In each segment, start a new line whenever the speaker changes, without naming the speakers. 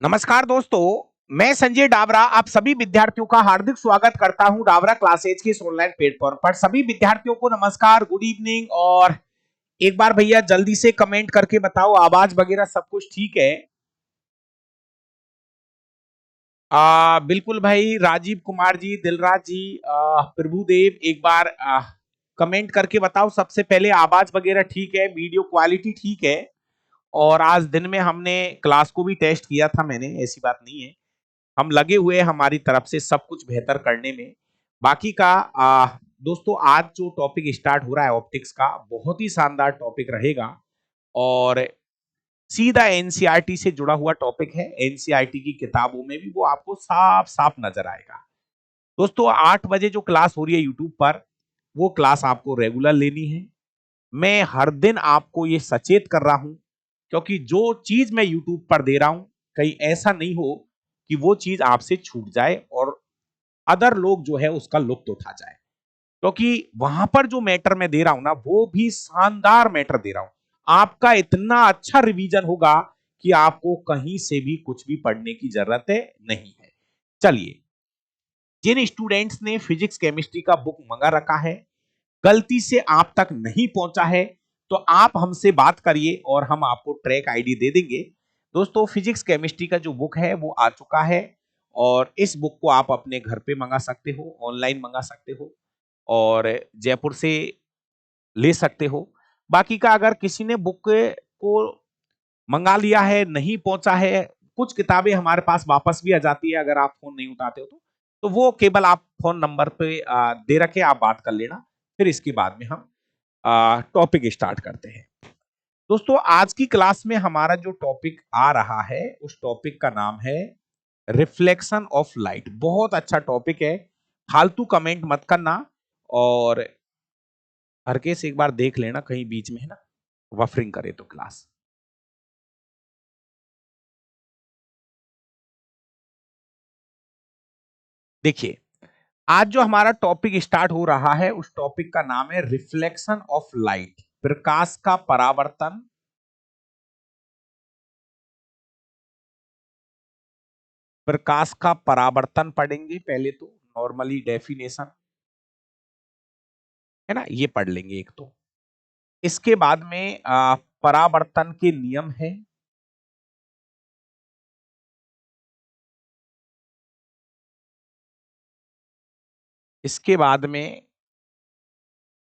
नमस्कार दोस्तों। मैं संजय डावरा आप सभी विद्यार्थियों का हार्दिक स्वागत करता हूं डावरा क्लासेज के इस ऑनलाइन प्लेटफॉर्म पर। सभी विद्यार्थियों को नमस्कार, गुड इवनिंग। और एक बार भैया जल्दी से कमेंट करके बताओ आवाज वगैरह सब कुछ ठीक है। बिल्कुल भाई, राजीव कुमार जी, दिलराज जी, प्रभुदेव, एक बार कमेंट करके बताओ। सबसे पहले आवाज वगैरह ठीक है, वीडियो क्वालिटी ठीक है। और आज दिन में हमने क्लास को भी टेस्ट किया था मैंने, ऐसी बात नहीं है। हम लगे हुए हैं हमारी तरफ से सब कुछ बेहतर करने में। बाकी का दोस्तों, आज जो टॉपिक स्टार्ट हो रहा है ऑप्टिक्स का, बहुत ही शानदार टॉपिक रहेगा। और सीधा एनसीईआरटी से जुड़ा हुआ टॉपिक है। एनसीईआरटी की किताबों में भी वो आपको साफ साफ नजर आएगा। दोस्तों, 8 बजे जो क्लास हो रही है यूट्यूब पर, वो क्लास आपको रेगुलर लेनी है। मैं हर दिन आपको ये सचेत कर रहा हूं, क्योंकि जो चीज मैं यूट्यूब पर दे रहा हूं, कहीं ऐसा नहीं हो कि वो चीज आपसे छूट जाए और अदर लोग जो है उसका लुत्फ उठा जाए। क्योंकि वहां पर जो मैटर मैं दे रहा हूं ना, वो भी शानदार मैटर दे रहा हूं। आपका इतना अच्छा रिवीजन होगा कि आपको कहीं से भी कुछ भी पढ़ने की जरूरत नहीं है। चलिए, जिन स्टूडेंट्स ने फिजिक्स केमिस्ट्री का बुक मंगा रखा है, गलती से आप तक नहीं पहुंचा है, तो आप हमसे बात करिए और हम आपको ट्रैक आईडी दे देंगे। दोस्तों, फिजिक्स केमिस्ट्री का जो बुक है वो आ चुका है। और इस बुक को आप अपने घर पे मंगा सकते हो, ऑनलाइन मंगा सकते हो, और जयपुर से ले सकते हो। बाकी का अगर किसी ने बुक को मंगा लिया है, नहीं पहुंचा है, कुछ किताबें हमारे पास वापस भी आ जाती है अगर आप फोन नहीं उठाते हो तो वो केवल आप फोन नंबर पे दे रखे आप बात कर लेना। फिर इसके बाद में हम टॉपिक स्टार्ट करते हैं। दोस्तों, आज की क्लास में हमारा जो टॉपिक आ रहा है, उस टॉपिक का नाम है रिफ्लेक्शन ऑफ लाइट। बहुत अच्छा टॉपिक है, फालतू कमेंट मत करना। और हर केस एक बार देख लेना, कहीं बीच में है ना वफरिंग करे तो क्लास। देखिए, आज जो हमारा टॉपिक स्टार्ट हो रहा है, उस टॉपिक का नाम है रिफ्लेक्शन ऑफ लाइट, प्रकाश का परावर्तन। प्रकाश का परावर्तन पढ़ेंगे पहले तो, नॉर्मली डेफिनेशन है ना, ये पढ़ लेंगे एक तो। इसके बाद में परावर्तन के नियम है। इसके बाद में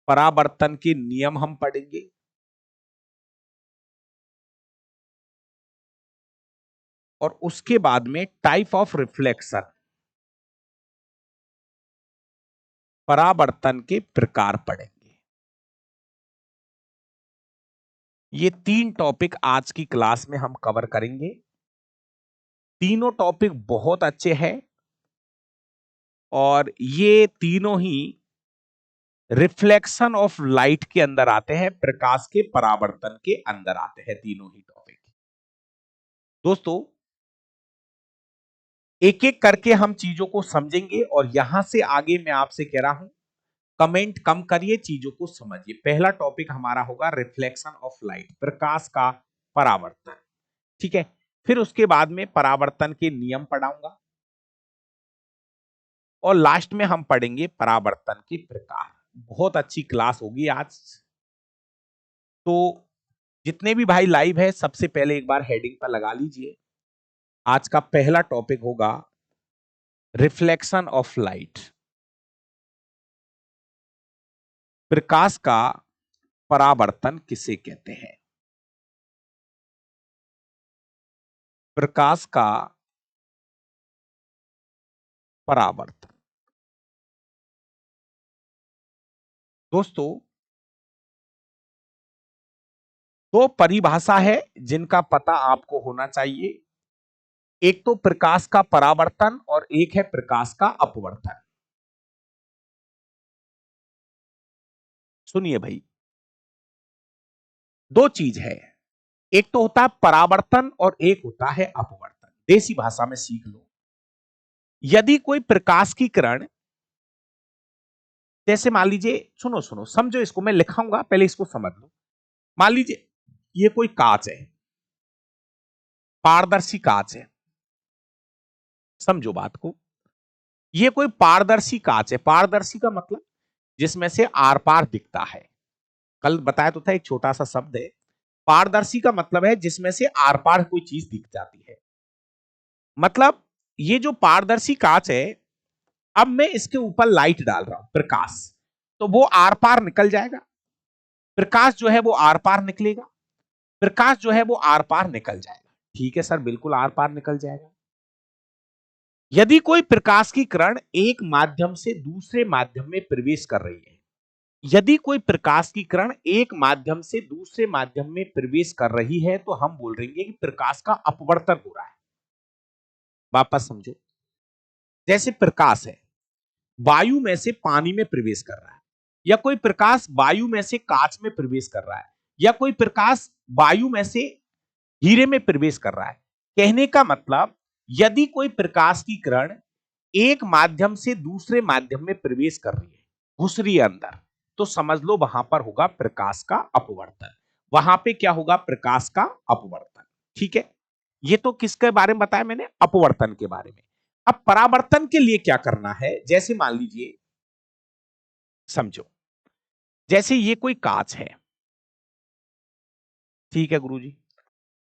परावर्तन के नियम हम पढ़ेंगे। और उसके बाद में टाइप ऑफ रिफ्लेक्शन, परावर्तन के प्रकार पढ़ेंगे। ये 3 टॉपिक आज की क्लास में हम कवर करेंगे। तीनों टॉपिक बहुत अच्छे हैं, और ये तीनों ही रिफ्लेक्शन ऑफ लाइट के अंदर आते हैं, प्रकाश के परावर्तन के अंदर आते हैं तीनों ही टॉपिक। दोस्तों, एक एक करके हम चीजों को समझेंगे, और यहां से आगे मैं आपसे कह रहा हूं, कमेंट कम करिए, चीजों को समझिए। पहला टॉपिक हमारा होगा रिफ्लेक्शन ऑफ लाइट, प्रकाश का परावर्तन। ठीक है, फिर उसके बाद में परावर्तन के नियम पढ़ाऊंगा, और लास्ट में हम पढ़ेंगे परावर्तन के प्रकार। बहुत अच्छी क्लास होगी आज। तो जितने भी भाई लाइव है, सबसे पहले एक बार हेडिंग पर लगा लीजिए। आज का पहला टॉपिक होगा रिफ्लेक्शन ऑफ लाइट, प्रकाश का परावर्तन किसे कहते हैं। प्रकाश का परावर्तन। दोस्तों, दो परिभाषा है जिनका पता आपको होना चाहिए। एक तो प्रकाश का परावर्तन, और एक है प्रकाश का अपवर्तन। सुनिए भाई, दो चीज है। एक तो होता है परावर्तन, और एक होता है अपवर्तन। देसी भाषा में सीख लो। यदि कोई प्रकाश की किरण, जैसे मान लीजिए, सुनो सुनो समझो इसको, मैं लिखाऊंगा पहले इसको समझ लो। मान लीजिए ये कोई कांच है, पारदर्शी कांच है। समझो बात को। ये कोई पारदर्शी कांच है। पारदर्शी का मतलब जिसमें से आर पार दिखता है। कल बताया तो था, एक छोटा सा शब्द है। पारदर्शी का मतलब है जिसमें से आर पार कोई चीज दिख जाती है। मतलब ये जो पारदर्शी कांच है, अब मैं इसके ऊपर लाइट डाल रहा हूं, प्रकाश, तो वो आर पार निकल जाएगा। प्रकाश जो है वो आर पार निकलेगा। प्रकाश जो है वो आर पार निकल जाएगा। ठीक है सर, बिल्कुल आर पार निकल जाएगा। यदि कोई प्रकाश की किरण एक माध्यम से दूसरे माध्यम में प्रवेश कर रही है, यदि कोई प्रकाश की किरण एक माध्यम से दूसरे माध्यम में प्रवेश कर रही है, तो हम बोल रहे हैं कि प्रकाश का अपवर्तन हो रहा है। वापस समझो। जैसे प्रकाश है, वायु में से पानी में प्रवेश कर रहा है, या कोई प्रकाश वायु में से कांच में प्रवेश कर रहा है, या कोई प्रकाश वायु में से हीरे में प्रवेश कर रहा है। कहने का मतलब, यदि कोई प्रकाश की किरण एक माध्यम से दूसरे माध्यम में प्रवेश कर रही है, घुस रही है अंदर, तो समझ लो वहां पर होगा प्रकाश का अपवर्तन। वहां पे क्या होगा? प्रकाश का अपवर्तन। ठीक है, ये तो किसके बारे में बताया मैंने? अपवर्तन के बारे में। अब परावर्तन के लिए क्या करना है? जैसे मान लीजिए, समझो, जैसे ये कोई कांच है, ठीक है गुरुजी।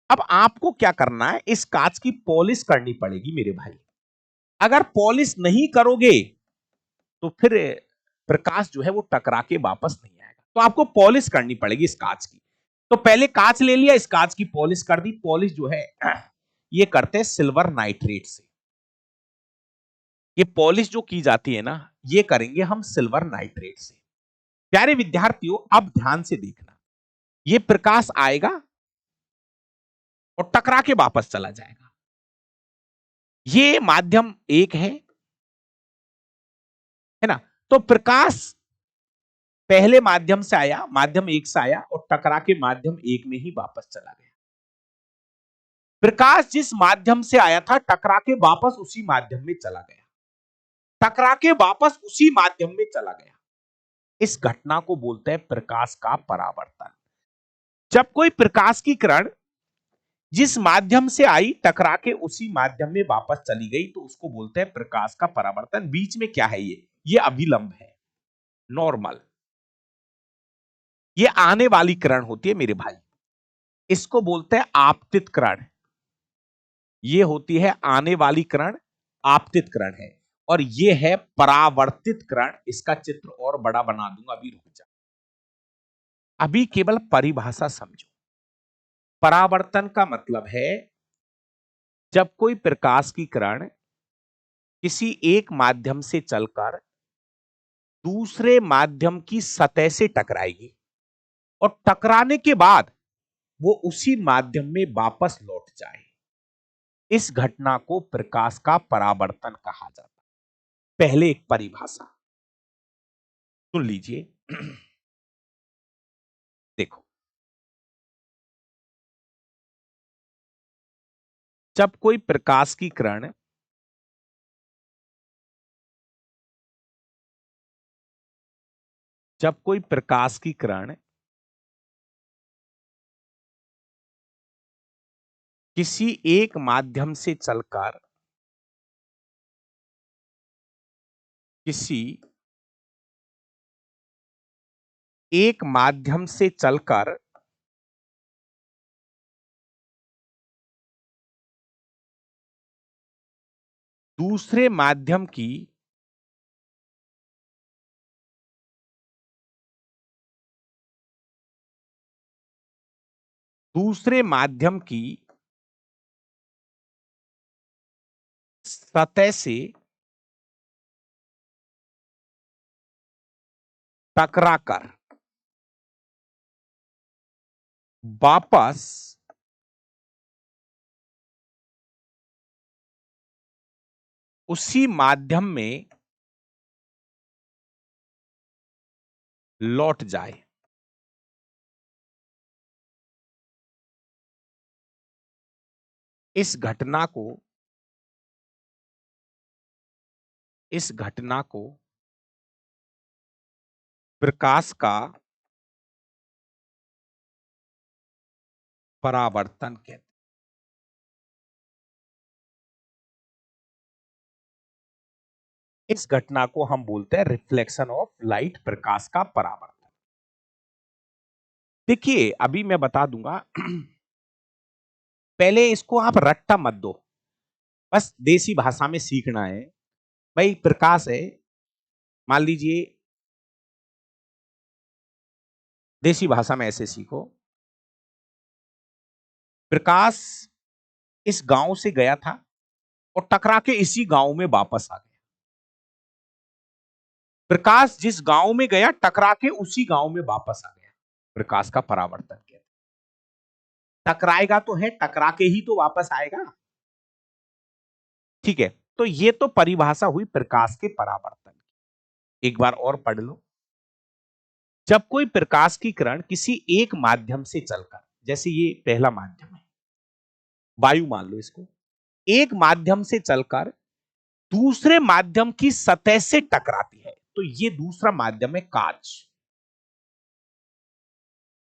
अब आपको क्या करना है? इस कांच की पॉलिश करनी पड़ेगी मेरे भाई। अगर पॉलिश नहीं करोगे तो फिर प्रकाश जो है वो टकरा के वापस नहीं आएगा। तो आपको पॉलिश करनी पड़ेगी इस कांच की। तो पहले कांच ले लिया, इस कांच की पॉलिश कर दी। पॉलिश जो है ये करते हैं सिल्वर नाइट्रेट से। ये पॉलिश जो की जाती है ना, ये करेंगे हम सिल्वर नाइट्रेट से। प्यारे विद्यार्थियों, अब ध्यान से देखना। ये प्रकाश आएगा और टकरा के वापस चला जाएगा। ये माध्यम एक है ना? तो प्रकाश पहले माध्यम से आया, माध्यम एक से आया, और टकरा के माध्यम एक में ही वापस चला गया। प्रकाश जिस माध्यम से आया था, टकरा के वापस उसी माध्यम में चला गया। टकरा के वापस उसी माध्यम में चला गया। इस घटना को बोलते हैं प्रकाश का परावर्तन। जब कोई प्रकाश की किरण जिस माध्यम से आई, टकरा के उसी माध्यम में वापस चली गई, तो उसको बोलते हैं प्रकाश का परावर्तन। बीच में क्या है? ये अभिलंब है, नॉर्मल। ये आने वाली किरण होती है मेरे भाई, इसको बोलते हैं आपतित किरण। ये होती है आने वाली किरण, आपतित किरण है। और ये है परावर्तित किरण। इसका चित्र और बड़ा बना दूंगा, अभी रुक जा। अभी केवल परिभाषा समझो। परावर्तन का मतलब है जब कोई प्रकाश की किरण किसी एक माध्यम से चलकर दूसरे माध्यम की सतह से टकराएगी, और टकराने के बाद वो उसी माध्यम में वापस लौट जाए, इस घटना को प्रकाश का परावर्तन कहा जाता है। पहले एक परिभाषा सुन लीजिए। देखो, जब कोई प्रकाश की किरण जब कोई प्रकाश की किरण किसी एक माध्यम से चलकर किसी एक माध्यम से चलकर दूसरे माध्यम की दूसरे माध्यम की सतह से टकराकर वापस उसी माध्यम में लौट जाए, इस घटना को इस घटना को प्रकाश का परावर्तन कहते हैं। इस घटना को हम बोलते हैं रिफ्लेक्शन ऑफ लाइट, प्रकाश का परावर्तन। देखिए अभी मैं बता दूंगा पहले इसको आप रट्टा मत दो, बस देसी भाषा में सीखना है। भाई प्रकाश है, मान लीजिए देसी भाषा में ऐसे सीखो, प्रकाश इस गांव से गया था और टकरा के इसी गांव में वापस आ गया। प्रकाश जिस गांव में गया टकरा के उसी गांव में वापस आ गया, प्रकाश का परावर्तन कहते हैं। टकराएगा तो है, टकरा के ही तो वापस आएगा। ठीक है, तो ये तो परिभाषा हुई प्रकाश के परावर्तन की। एक बार और पढ़ लो। जब कोई प्रकाश की किरण किसी एक माध्यम से चलकर, जैसे ये पहला माध्यम है वायु मान लो इसको, एक माध्यम से चलकर दूसरे माध्यम की सतह से टकराती है, तो ये दूसरा माध्यम है कांच।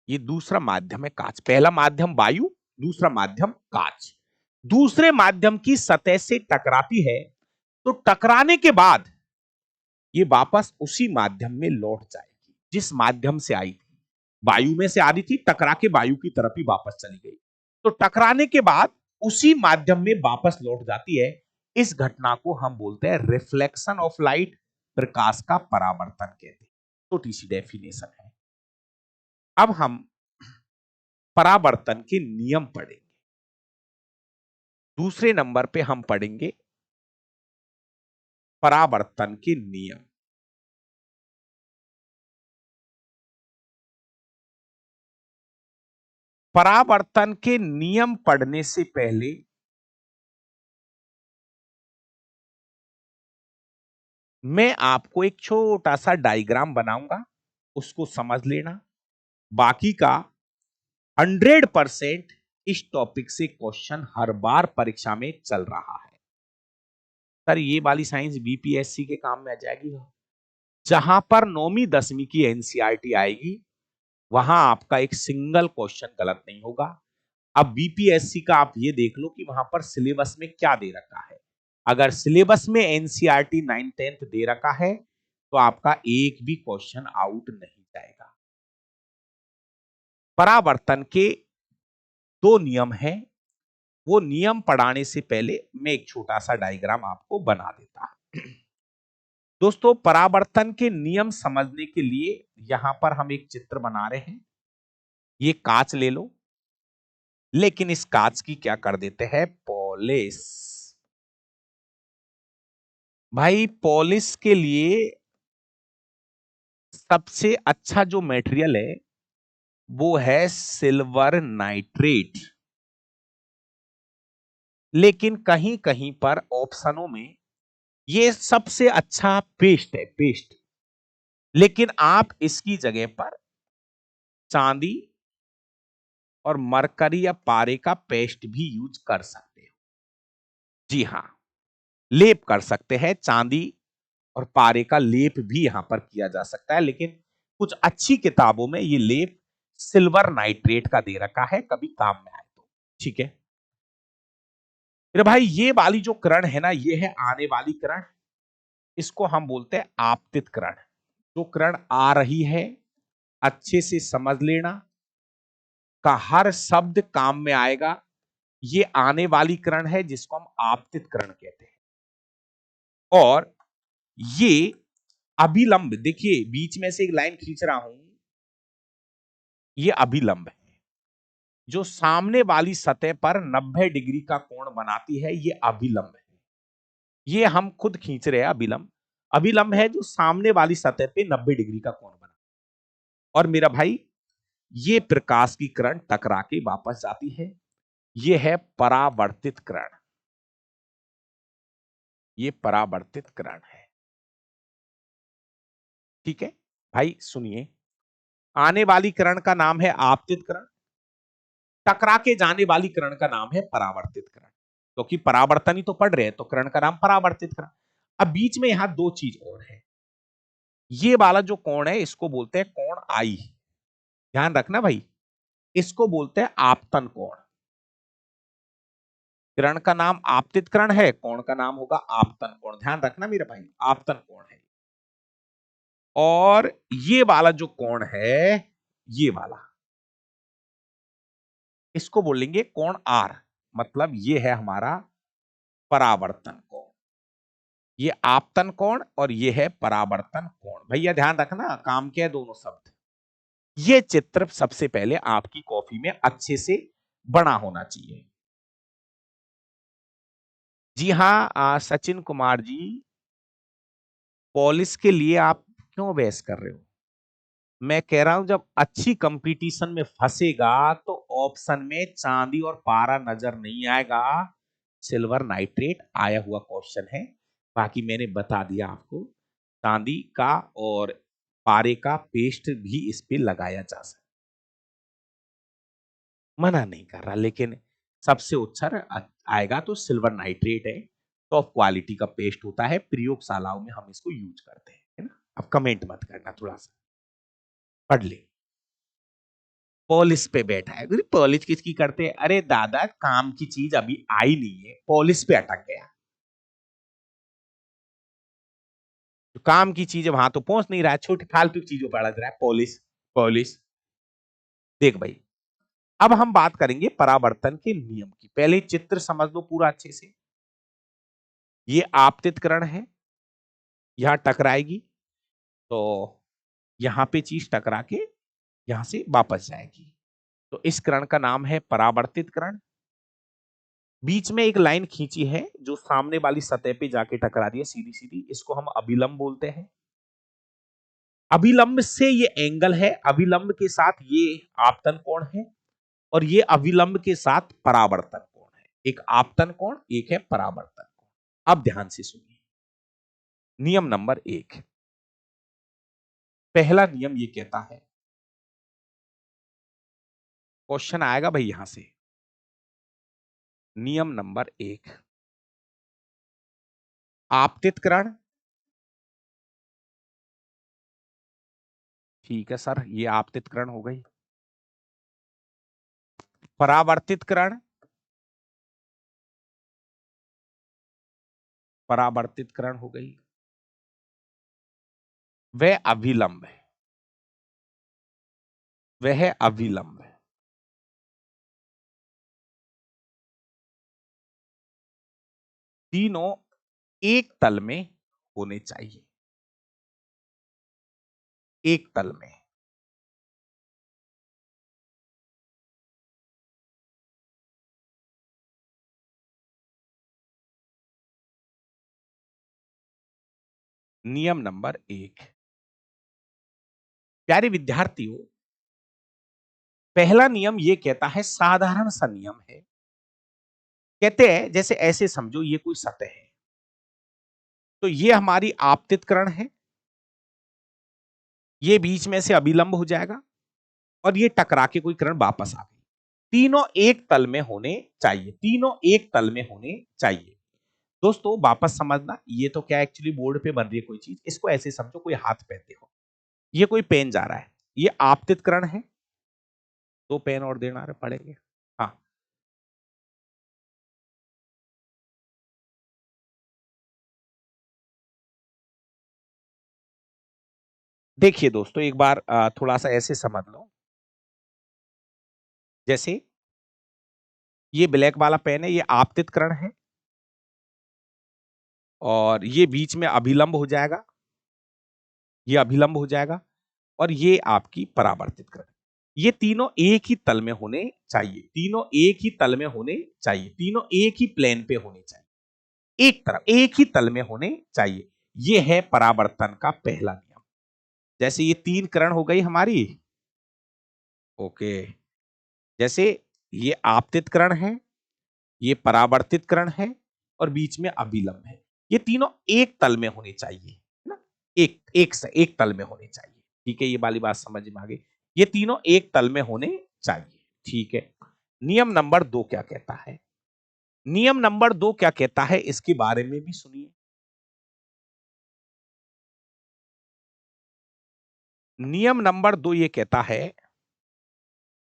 ये दूसरा माध्यम है कांच। पहला माध्यम वायु, दूसरा माध्यम कांच। दूसरे माध्यम की सतह से टकराती है तो टकराने के बाद ये वापस उसी माध्यम में लौट जाएगी जिस माध्यम से आई थी। वायु में से आ रही थी, टकरा के वायु की तरफ ही वापस चली गई, तो टकराने के बाद उसी माध्यम में वापस लौट जाती है। इस घटना को हम बोलते हैं रिफ्लेक्शन ऑफ लाइट, प्रकाश का परावर्तन कहते हैं। छोटी सी डेफिनेशन है। अब हम परावर्तन के नियम पढ़ेंगे। दूसरे नंबर पे हम पढ़ेंगे परावर्तन के नियम। परावर्तन के नियम पढ़ने से पहले मैं आपको एक छोटा सा डायग्राम बनाऊंगा, उसको समझ लेना। बाकी का 100% इस टॉपिक से क्वेश्चन हर बार परीक्षा में चल रहा है। सर ये वाली साइंस बीपीएससी के काम में आ जाएगी। जहां पर 9वीं 10वीं की एनसीईआरटी आएगी वहां आपका एक सिंगल क्वेश्चन गलत नहीं होगा। अब बीपीएससी का आप ये देख लो कि वहां पर सिलेबस में क्या दे रखा है। अगर सिलेबस में एनसीईआरटी 9th 10th दे रखा है तो आपका एक भी क्वेश्चन आउट नहीं जाएगा। परावर्तन के दो नियम हैं, वो नियम पढ़ाने से पहले मैं एक छोटा सा डायग्राम आपको बना देता। दोस्तों परावर्तन के नियम समझने के लिए यहां पर हम एक चित्र बना रहे हैं। ये कांच ले लो, लेकिन इस कांच की क्या कर देते हैं, पॉलिश। भाई पॉलिश के लिए सबसे अच्छा जो मटेरियल है वो है सिल्वर नाइट्रेट। लेकिन कहीं कहीं पर ऑप्शनों में ये सबसे अच्छा पेस्ट है, पेस्ट। लेकिन आप इसकी जगह पर चांदी और मरकरी या पारे का पेस्ट भी यूज कर सकते हो। जी हां, लेप कर सकते हैं, चांदी और पारे का लेप भी यहां पर किया जा सकता है। लेकिन कुछ अच्छी किताबों में ये लेप सिल्वर नाइट्रेट का दे रखा है, कभी काम में आए तो। ठीक है, मेरे भाई ये वाली जो किरण है ना, ये है आने वाली किरण। इसको हम बोलते हैं आपतित किरण। जो किरण आ रही है अच्छे से समझ लेना, का हर शब्द काम में आएगा। ये आने वाली किरण है जिसको हम आपतित किरण कहते हैं। और ये अभिलंब, देखिए बीच में से एक लाइन खींच रहा हूं, ये अभिलंब है जो सामने वाली सतह पर 90 डिग्री का कोण बनाती है, ये अभिलंब है। ये हम खुद खींच रहे हैं अभिलंब। अभिलंब है जो सामने वाली सतह पे 90 डिग्री का कोण बना। और मेरा भाई ये प्रकाश की किरण टकरा के वापस जाती है, ये है परावर्तित किरण। ये परावर्तित किरण है। ठीक है भाई, सुनिए, आने वाली किरण का नाम है आपतित किरण, टकरा के जाने वाली किरण का नाम है परावर्तित किरण। क्योंकि परावर्तन ही तो पढ़ रहे हैं तो किरण का नाम परावर्तित किरण। अब बीच में यहां दो चीज और है। ये वाला जो कोण है इसको बोलते हैं कोण आई, ध्यान रखना भाई, इसको बोलते हैं आपतन कोण। किरण का नाम आपतित किरण है, कोण का नाम होगा आपतन कोण। ध्यान रखना मेरे भाई, आपतन कोण है। और ये वाला जो कोण है, ये वाला, इसको बोलेंगे कोण आर। मतलब ये है हमारा परावर्तन कोण। ये आपतन कोण और ये है परावर्तन कोण। भैया ध्यान रखना, काम के दोनों शब्द। ये चित्र सबसे पहले आपकी कॉपी में अच्छे से बना होना चाहिए। जी हाँ सचिन कुमार जी, पॉलिश के लिए आप क्यों बहस कर रहे हो? मैं कह रहा हूं जब अच्छी कंपटीशन में फंसेगा तो ऑप्शन में चांदी और पारा नजर नहीं आएगा, सिल्वर नाइट्रेट आया हुआ क्वेश्चन है। बाकी मैंने बता दिया आपको, चांदी का और पारे का पेस्ट भी इस पे लगाया जा सकता, मना नहीं कर रहा, लेकिन सबसे उच्चर आएगा तो सिल्वर नाइट्रेट है, टॉप क्वालिटी का पेस्ट होता है, प्रयोगशालाओं में हम इसको यूज करते हैं, है ना। अब कमेंट मत करना, थोड़ा सा पढ़ ले। पॉलिश पे बैठा है, पॉलिश किसकी करते हैं? अरे दादा, काम की चीज अभी आई नहीं है, पॉलिश पे अटक गया। तो काम की चीज वहां तो पहुंच नहीं रहा है, छोटी फालतू चीजों पर अटक रहा है। Polish polish. देख भाई, अब हम बात करेंगे परावर्तन के नियम की। पहले चित्र समझ लो पूरा अच्छे से। ये आपतित किरण है, यहां टकराएगी तो यहां पे चीज टकरा के यहां से वापस जाएगी, तो इस किरण का नाम है परावर्तित किरण। बीच में एक लाइन खींची है जो सामने वाली सतह पे जाके टकरा रही है सीधी सीधी, इसको हम अभिलंब बोलते हैं। अभिलंब से ये एंगल है, अभिलंब के साथ ये आपतन कोण है, और ये अभिलंब के साथ परावर्तन कोण है। एक आपतन कोण, एक है परावर्तन कोण। अब ध्यान से सुनिए, नियम नंबर 1। पहला नियम ये कहता है, क्वेश्चन आएगा भाई यहां से। नियम नंबर 1, आपतित किरण, ठीक है सर, ये आपतित किरण हो गई। परावर्तित किरण, परावर्तित किरण हो गई। वह अभिलंब है, वह अभिलंब है। तीनों एक तल में होने चाहिए, एक तल में। नियम नंबर 1। प्यारे विद्यार्थियों, पहला नियम यह कहता है, साधारण सा नियम है। कहते हैं जैसे ऐसे समझो, ये कोई सतह है, तो ये हमारी आपतित किरण है, ये बीच में से अभिलंब हो जाएगा, और ये टकरा के कोई किरण वापस आ गई। तीनों एक तल में होने चाहिए, तीनों एक तल में होने चाहिए। दोस्तों वापस समझना, ये तो क्या एक्चुअली बोर्ड पे बन रही है कोई चीज, इसको ऐसे समझो कोई हाथ पेन देखो, ये कोई पेन जा रहा है, ये आपतित किरण है। दो पेन और देना पड़ेंगे। हाँ, देखिए दोस्तों, एक बार थोड़ा सा ऐसे समझ लो, जैसे ये ब्लैक वाला पेन है, ये आपतित किरण है, और ये बीच में अभिलंब हो जाएगा, ये अभिलंब हो जाएगा, और ये आपकी परावर्तित किरण। ये तीनों एक ही तल में होने चाहिए, तीनों एक ही तल में होने चाहिए, तीनों एक ही प्लेन पे होने चाहिए, एक तरफ एक ही तल में होने चाहिए। ये है परावर्तन का पहला नियम। जैसे ये तीन किरण हो गई हमारी, ओके, जैसे ये आपतित किरण है, ये परावर्तित किरण है, और बीच में अभिलंब है। ये तीनों एक तल में होने चाहिए, है ना, एक एक से एक तल में होने चाहिए। ठीक है, ये वाली बात समझ में आ गई, ये तीनों एक तल में होने चाहिए। ठीक है, नियम नंबर 2 क्या कहता है? नियम नंबर 2 क्या कहता है, इसके बारे में भी सुनिए। नियम नंबर 2 ये कहता है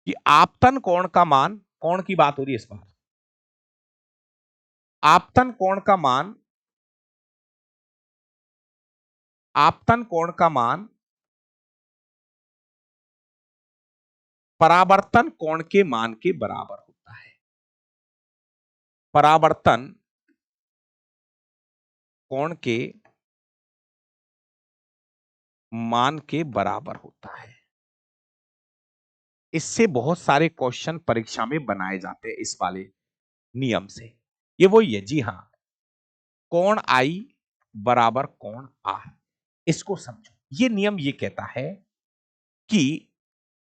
कि आपतन कोण का मान, कोण की बात हो रही है इस बार, आपतन कोण का मान, आपतन कोण का मान परावर्तन कोण के मान के बराबर होता है। परावर्तन कोण के मान के बराबर होता है। इससे बहुत सारे क्वेश्चन परीक्षा में बनाए जाते हैं इस वाले नियम से। ये वही है, जी हां, कोण आई बराबर कोण आर। इसको समझो, ये नियम ये कहता है कि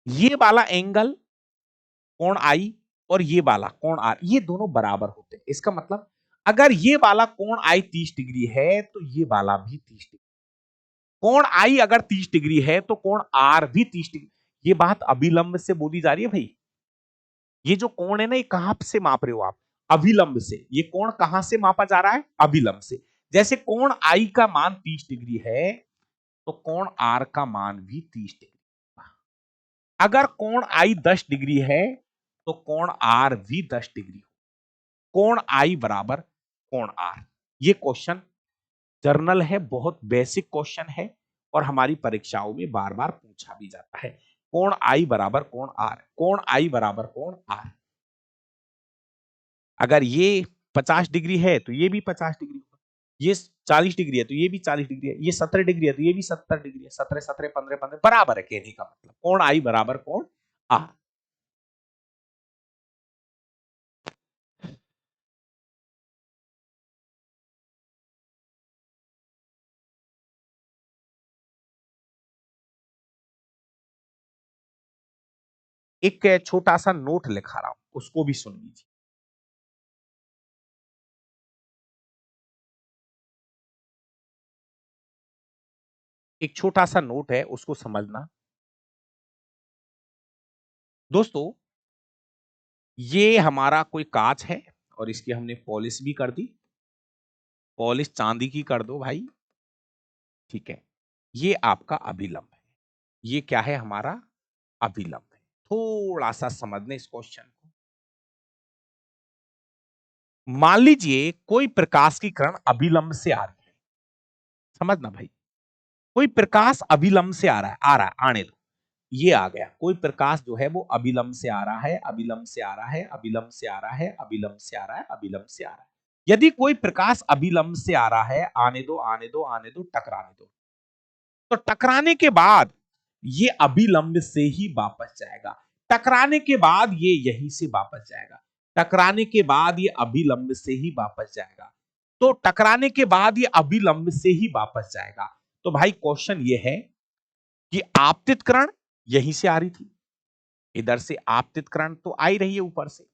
ये वाला एंगल कोण आई और ये वाला कोण आर, ये दोनों बराबर होते हैं। इसका मतलब अगर ये वाला कोण आई 30 डिग्री है तो ये वाला भी 30 डिग्री, कोण आई अगर 30 डिग्री है तो कोण आर भी 30 डिग्री। ये बात अभिलंब से बोली जा रही है भाई। ये जो कोण है ना, ये कहां से माप रहे हो आप? अभिलंब से। ये कोण कहां से मापा जा रहा है? अभिलंब से। जैसे कोण आई का मान 30 डिग्री है तो कोण आर का मान भी 30 डिग्री। अगर कोण आई 10 डिग्री है तो कोण आर भी 10 डिग्री। कोण आई बराबर कोण आर। ये क्वेश्चन जर्नल है, बहुत बेसिक क्वेश्चन है और हमारी परीक्षाओं में बार बार पूछा भी जाता है। कोण आई बराबर कोण आर, कोण आई बराबर कोण आर। अगर ये 50 डिग्री है तो ये भी 50 डिग्री होगा, ये 40 डिग्री है तो ये भी 40 डिग्री है, ये 70 डिग्री है तो ये भी 70 डिग्री है। 17 17 15 15 बराबर है, कहने का मतलब कोण आई बराबर कोण आर। एक छोटा सा नोट लिखा रहा हूं, उसको भी सुन लीजिए। एक छोटा सा नोट है, उसको समझना। दोस्तों, ये हमारा कोई कांच है और इसकी हमने पॉलिश भी कर दी। पॉलिश चांदी की कर दो भाई, ठीक है। ये आपका अभिलंब है। ये क्या है? हमारा अभिलंब है। थोड़ा सा समझने इस क्वेश्चन को। मान लीजिए कोई प्रकाश की किरण अभिलंब से आ रही है। समझना भाई, कोई प्रकाश अभिलंब से आ रहा है, आने दो। ये आ गया, कोई प्रकाश जो है वो अभिलंब से आ रहा है, अभिलंब से आ रहा है, अभिलंब से आ रहा है, अभिलंब से आ रहा है, अभिलंब से आ रहा है। यदि कोई प्रकाश अभिलंब से आ रहा है, आने दो आने दो आने दो, टकराने दो, तो टकराने के बाद ये अभिलंब से ही वापस जाएगा। टकराने के बाद ये यहीं से वापस जाएगा। टकराने के बाद ये अभिलंब से ही वापस जाएगा। तो टकराने के बाद ये अभिलंब से ही वापस जाएगा। तो भाई क्वेश्चन ये है कि आपतित किरण यहीं से आ रही थी, इधर से आपतित किरण तो आ ही रही है ऊपर से।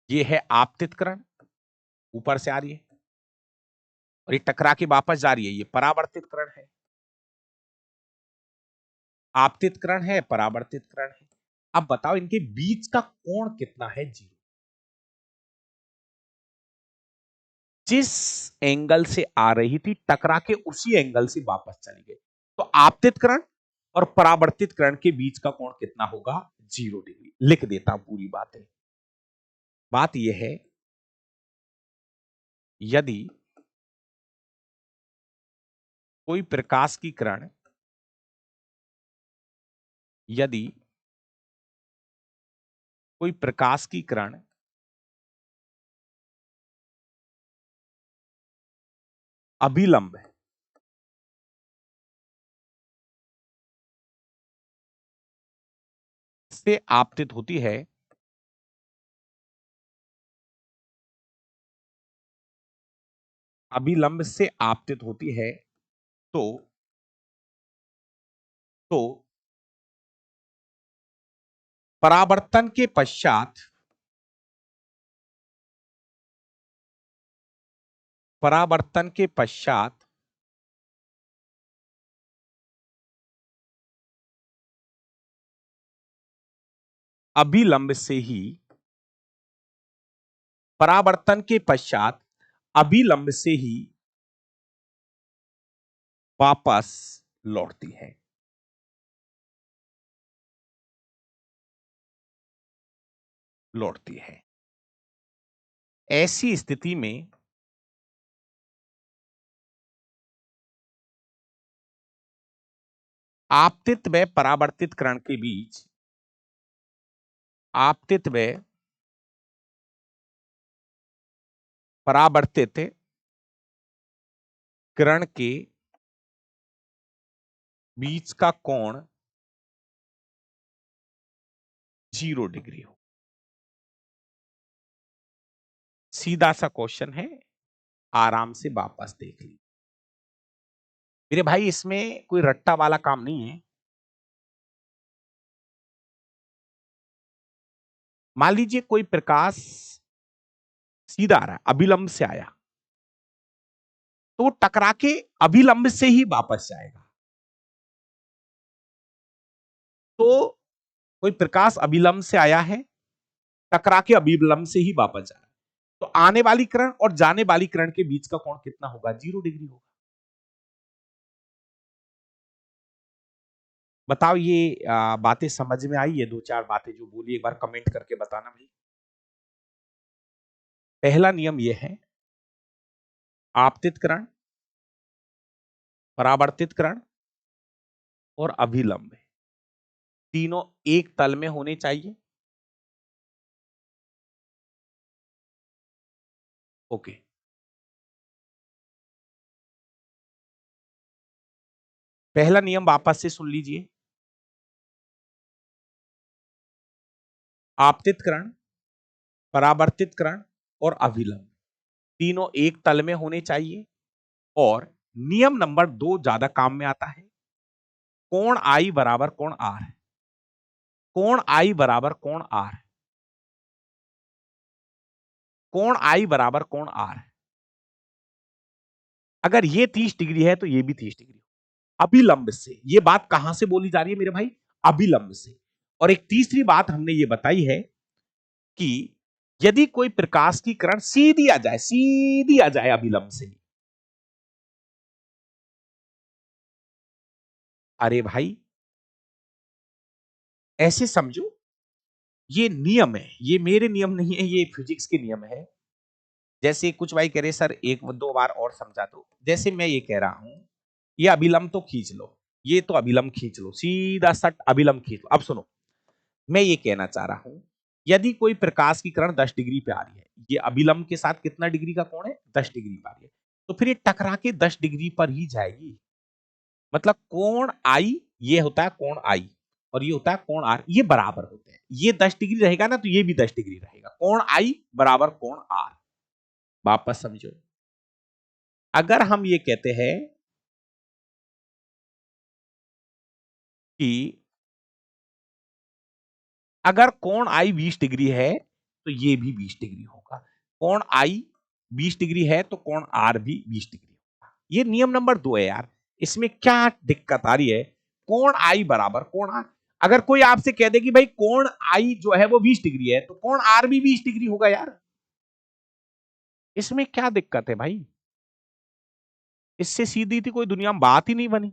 ये है आपतित किरण, ऊपर से आ रही है और ये टकरा के वापस जा रही है। ये परावर्तित किरण है। आपतित किरण है, परावर्तित किरण है। अब बताओ इनके बीच का कोण कितना है? जीरो। जिस एंगल से आ रही थी, टकरा के उसी एंगल से वापस चली गई। तो आपतित किरण और परावर्तित किरण के बीच का कोण कितना होगा? 0 डिग्री। लिख देता हूं पूरी बातें। बात यह है, यदि कोई प्रकाश की किरण, यदि कोई प्रकाश की किरण अभिलंब से आपतित होती है, अभिलंब से आपतित होती है, तो तो परावर्तन के पश्चात, परावर्तन के पश्चात अभिलंब से ही, परावर्तन के पश्चात अभिलंब से ही वापस लौटती है। लौटती है। ऐसी स्थिति में आपतित व परावर्तित किरण के बीच आपतित व परावर्तित किरण के बीच का कोण 0 डिग्री हो। सीधा सा क्वेश्चन है, आराम से वापस देख लीजिए मेरे भाई, इसमें कोई रट्टा वाला काम नहीं है। मान लीजिए कोई प्रकाश सीधा आ रहा है, अभिलंब से आया, तो वो टकरा के अभिलंब से ही वापस जाएगा। तो कोई प्रकाश अभिलंब से आया है, टकरा के अभिलंब से ही वापस जा रहा है, तो आने वाली किरण और जाने वाली किरण के बीच का कोण कितना होगा? 0 डिग्री होगा। बताओ, ये बातें समझ में आई? ये दो चार बातें जो बोली, एक बार कमेंट करके बताना भाई। पहला नियम यह है, आपतित किरण, परावर्तित किरण और अभिलंब तीनों एक तल में होने चाहिए। ओके। पहला नियम वापस से सुन लीजिए, आपतित किरण, परावर्तित किरण और अभिलंब तीनों एक तल में होने चाहिए। और नियम नंबर 2 ज्यादा काम में आता है, कोण आई बराबर कोण आर। कोण आई बराबर कोण आर। कोण आई बराबर कोण आर। अगर ये 30 डिग्री है तो ये भी 30 डिग्री। अभिलंब से, ये बात कहां से बोली जा रही है मेरे भाई? अभिलंब से। और एक तीसरी बात हमने ये बताई है कि यदि कोई प्रकाश की किरण सीधी आ जाए अभिलंब से, अरे भाई ऐसे समझो, ये नियम है, ये मेरे नियम नहीं है, ये फिजिक्स के नियम है। जैसे कुछ भाई कह रहे सर एक दो बार और समझा दो। जैसे मैं ये कह रहा हूं, ये अभिलंब तो खींच लो, ये तो अभिलंब खींच लो, सीधा सट अभिलंब खींच लो। अब सुनो, मैं ये कहना चाह रहा हूं, यदि कोई प्रकाश की किरण 10 डिग्री पे आ रही है, ये अभिलंब के साथ कितना डिग्री का कोण है? 10 डिग्री पे आ रही है, तो फिर ये टकरा के 10 डिग्री पर ही जाएगी। मतलब कोण आई, ये होता है कोण आई, और ये होता है कोण आर, ये बराबर होते हैं। ये 10 डिग्री रहेगा ना, तो ये भी 10 डिग्री रहेगा। कोण आई बराबर कोण आर। वापस समझो, अगर हम ये कहते हैं कि अगर कोण आई 20 डिग्री है तो ये भी 20 डिग्री होगा। कोण आई 20 डिग्री है तो कोण आर भी 20 डिग्री होगा। ये नियम नंबर 2 है यार। इसमें क्या दिक्कत आ रही है? कोण आई बराबर कोण आर। अगर कोई आपसे कह दे कि भाई कोण आई जो है वो 20 डिग्री है, तो कोण आर भी 20 डिग्री होगा यार। इसमें क्या दिक्कत है भाई? इससे सीधी थी कोई दुनिया में बात ही नहीं बनी।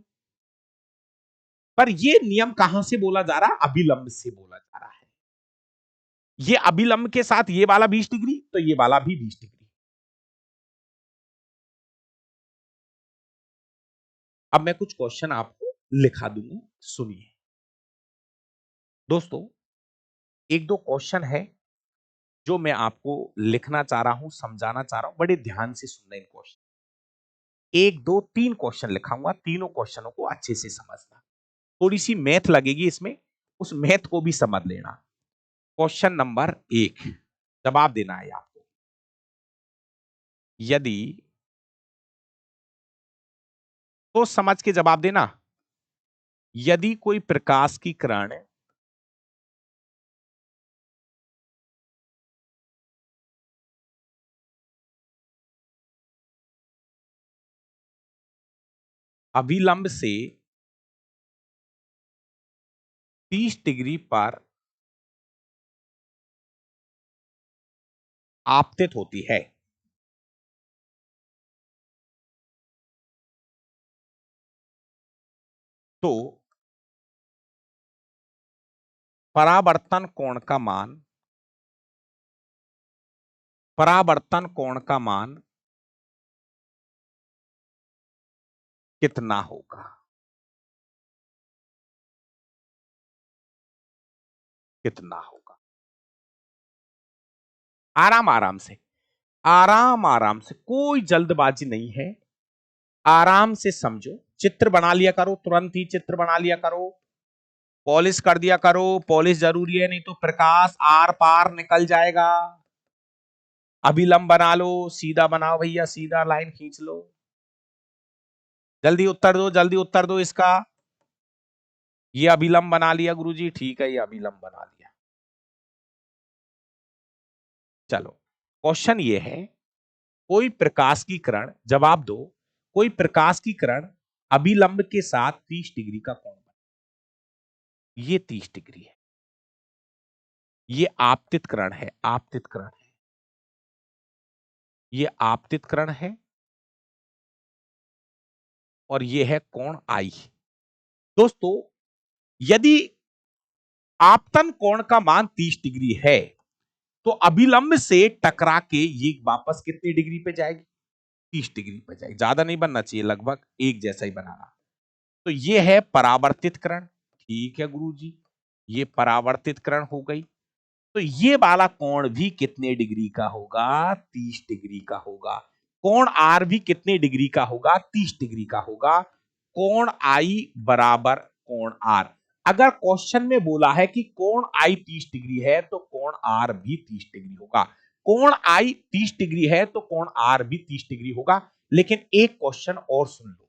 पर ये नियम कहां से बोला जा रहा है? अभिलंब से बोला जा रहा है। ये अभिलंब के साथ ये वाला 20 डिग्री, तो ये वाला भी 20 डिग्री। अब मैं कुछ क्वेश्चन आपको लिखा दूंगा, सुनिए दोस्तों। एक दो क्वेश्चन है जो मैं आपको लिखना चाह रहा हूं, समझाना चाह रहा हूं, बड़े ध्यान से सुनना इन क्वेश्चन। एक दो तीन क्वेश्चन लिखाऊंगा, तीनों क्वेश्चनों को अच्छे से समझना। थोड़ी सी मैथ लगेगी इसमें, उस मैथ को भी समझ लेना। क्वेश्चन नंबर 1, जवाब देना है आपको। यदि, तो समझ के जवाब देना। यदि कोई प्रकाश की किरण अभिलंब से 30 डिग्री पर आपतित होती है, तो परावर्तन कोण का मान परावर्तन कोण का मान कितना होगा? कितना होगा? आराम आराम से, आराम आराम से, कोई जल्दबाजी नहीं है। आराम से समझो, चित्र बना लिया करो, तुरंत ही चित्र बना लिया करो, पॉलिश कर दिया करो। पॉलिश जरूरी है, नहीं तो प्रकाश आर पार निकल जाएगा। अभिलंब बना लो, सीधा बनाओ भैया, सीधा लाइन खींच लो। जल्दी उत्तर दो, जल्दी उत्तर दो इसका। ये अभिलंब बना लिया गुरुजी, ठीक है, ये अभिलंब बना लिया। चलो, क्वेश्चन ये है, कोई प्रकाश की किरण, जवाब दो, कोई प्रकाश की किरण अभिलंब के साथ 30 डिग्री का कोण बना, ये 30 डिग्री है। ये आपतित किरण है, आपतित किरण है, ये आपतित किरण है, और ये है कोण आई। दोस्तों, यदि आपतन कोण का मान 30 डिग्री है, तो अभिलंब से टकरा के ये वापस कितनी डिग्री पे जाएगी? 30 डिग्री पे जाएगी। ज्यादा नहीं बनना चाहिए, लगभग एक जैसा ही बनाना। तो ये है परावर्तित किरण। ठीक है गुरुजी, ये परावर्तित किरण हो गई। तो ये वाला कोण भी कितने डिग्री का होगा? 30 डिग्री का होगा। कोण आर भी कितने डिग्री का होगा? 30 डिग्री का होगा। कोण आई बराबर कोण आर। अगर क्वेश्चन में बोला है कि कोण आई 30 डिग्री है, तो कोण आर भी 30 डिग्री होगा। कोण आई 30 डिग्री है, तो कोण आर भी 30 डिग्री होगा। लेकिन एक क्वेश्चन और सुन लो,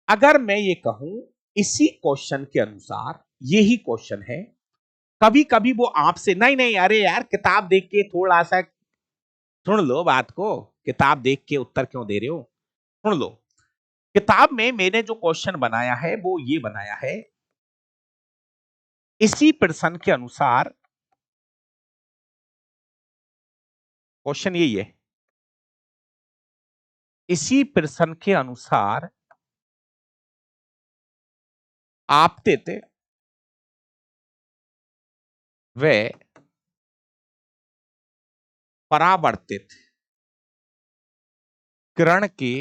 अगर मैं ये कहूं इसी क्वेश्चन के अनुसार, यही क्वेश्चन है, कभी कभी वो आपसे, नहीं नहीं अरे यार किताब देख के थोड़ा सा सुन लो बात को, किताब देख के उत्तर क्यों दे रहे हो? सुन लो, किताब में मैंने जो क्वेश्चन बनाया है वो ये बनाया है, इसी प्रश्न के अनुसार, क्वेश्चन यही है, इसी प्रश्न के अनुसार आपतित व परावर्तित किरण के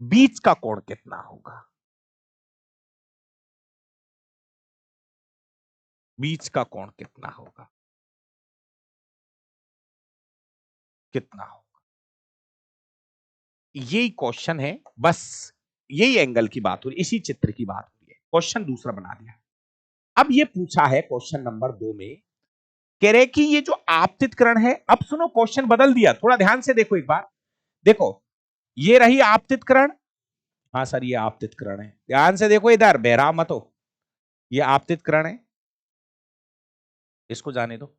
बीच का कोण कितना होगा? बीच का कोण कितना होगा? कितना होगा? यही क्वेश्चन है, बस यही एंगल की बात हो रही, इसी चित्र की बात हो रही है। क्वेश्चन दूसरा बना दिया। अब ये पूछा है क्वेश्चन नंबर 2 में, कह रहे कि ये जो आपतित किरण है, अब सुनो क्वेश्चन बदल दिया, थोड़ा ध्यान से देखो एक बार। देखो, ये रही आपतित किरण, हाँ सर ये आपतित किरण है, ध्यान से देखो इधर, बहरा मत हो, ये आपतित किरण है, इसको जाने दो।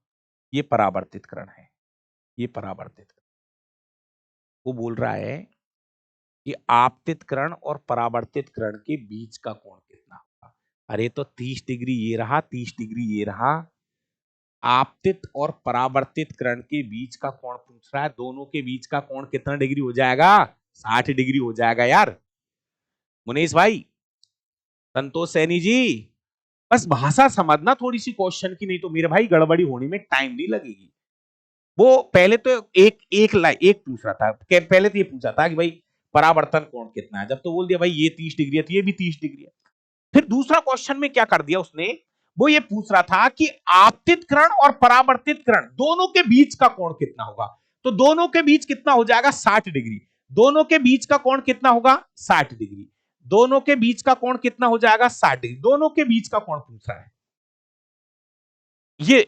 ये परावर्तित किरण है, ये परावर्तित, वो बोल रहा है कि आपतित किरण और परावर्तित किरण के बीच का कोण कितना होगा? अरे तो 30 डिग्री ये रहा, 30 डिग्री ये रहा, आपतित और परावर्तित किरण के बीच का कोण पूछ रहा है, दोनों के बीच का कोण कितना डिग्री हो जाएगा? 60 डिग्री हो जाएगा यार। मुनीष भाई, संतोष सैनी जी, बस भाषा समझना थोड़ी सी क्वेश्चन की, नहीं तो मेरे भाई गड़बड़ी होने में टाइम नहीं लगेगी। वो पहले तो एक पूछ रहा था, पहले तो ये पूछा था कि भाई परावर्तन कोण कितना है, जब तो बोल दिया भाई ये 30 डिग्री है, तो ये भी 30 डिग्री है। फिर दूसरा क्वेश्चन में क्या कर दिया उसने, वो ये पूछ रहा था कि आपतित किरण और परावर्तित किरण दोनों के बीच का कोण कितना होगा? तो दोनों के बीच कितना हो जाएगा? 60 डिग्री। दोनों के बीच का कोण कितना होगा? 60 डिग्री। दोनों के बीच का कोण कितना हो जाएगा? 60 डिग्री। दोनों के बीच का कोण पूछ रहा है।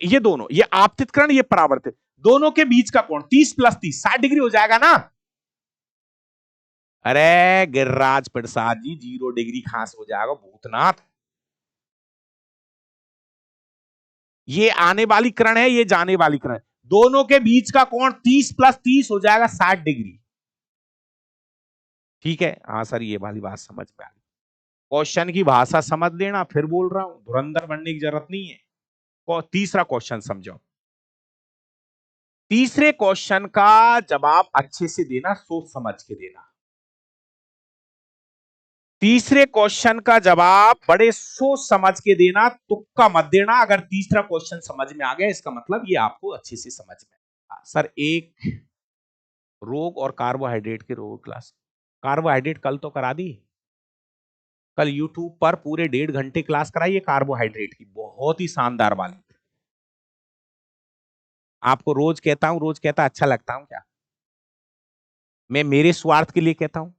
ये दोनों, ये आपतित किरण, ये परावर्तित, दोनों के बीच का कोण 30 प्लस 30 60 डिग्री हो जाएगा ना? अरे गिरिराज प्रसाद जी, 0 डिग्री खास हो जाएगा भूतनाथ। ये आने वाली किरण है, ये जाने वाली किरण, दोनों के बीच का कोण 30 प्लस 30 हो जाएगा 60 डिग्री। ठीक है, हाँ सर ये वाली बात समझ में आ गई। क्वेश्चन की भाषा समझ लेना, फिर बोल रहा हूं, धुरंधर बनने की जरूरत नहीं है। तीसरा क्वेश्चन समझो, तीसरे क्वेश्चन का जवाब अच्छे से देना, सोच समझ के देना। तीसरे क्वेश्चन का जवाब बड़े सोच समझ के देना, तुक्का मत देना। अगर तीसरा क्वेश्चन समझ में आ गया इसका मतलब ये आपको अच्छे से समझ में आया। सर एक रोग और कार्बोहाइड्रेट के रोग क्लास, कार्बोहाइड्रेट कल तो करा दी, कल यूट्यूब पर पूरे 1.5 घंटे क्लास कराइए कार्बोहाइड्रेट की, बहुत ही शानदार वाली। आपको रोज कहता हूं, रोज कहता अच्छा लगता हूं क्या? मैं मेरे स्वार्थ के लिए कहता हूं।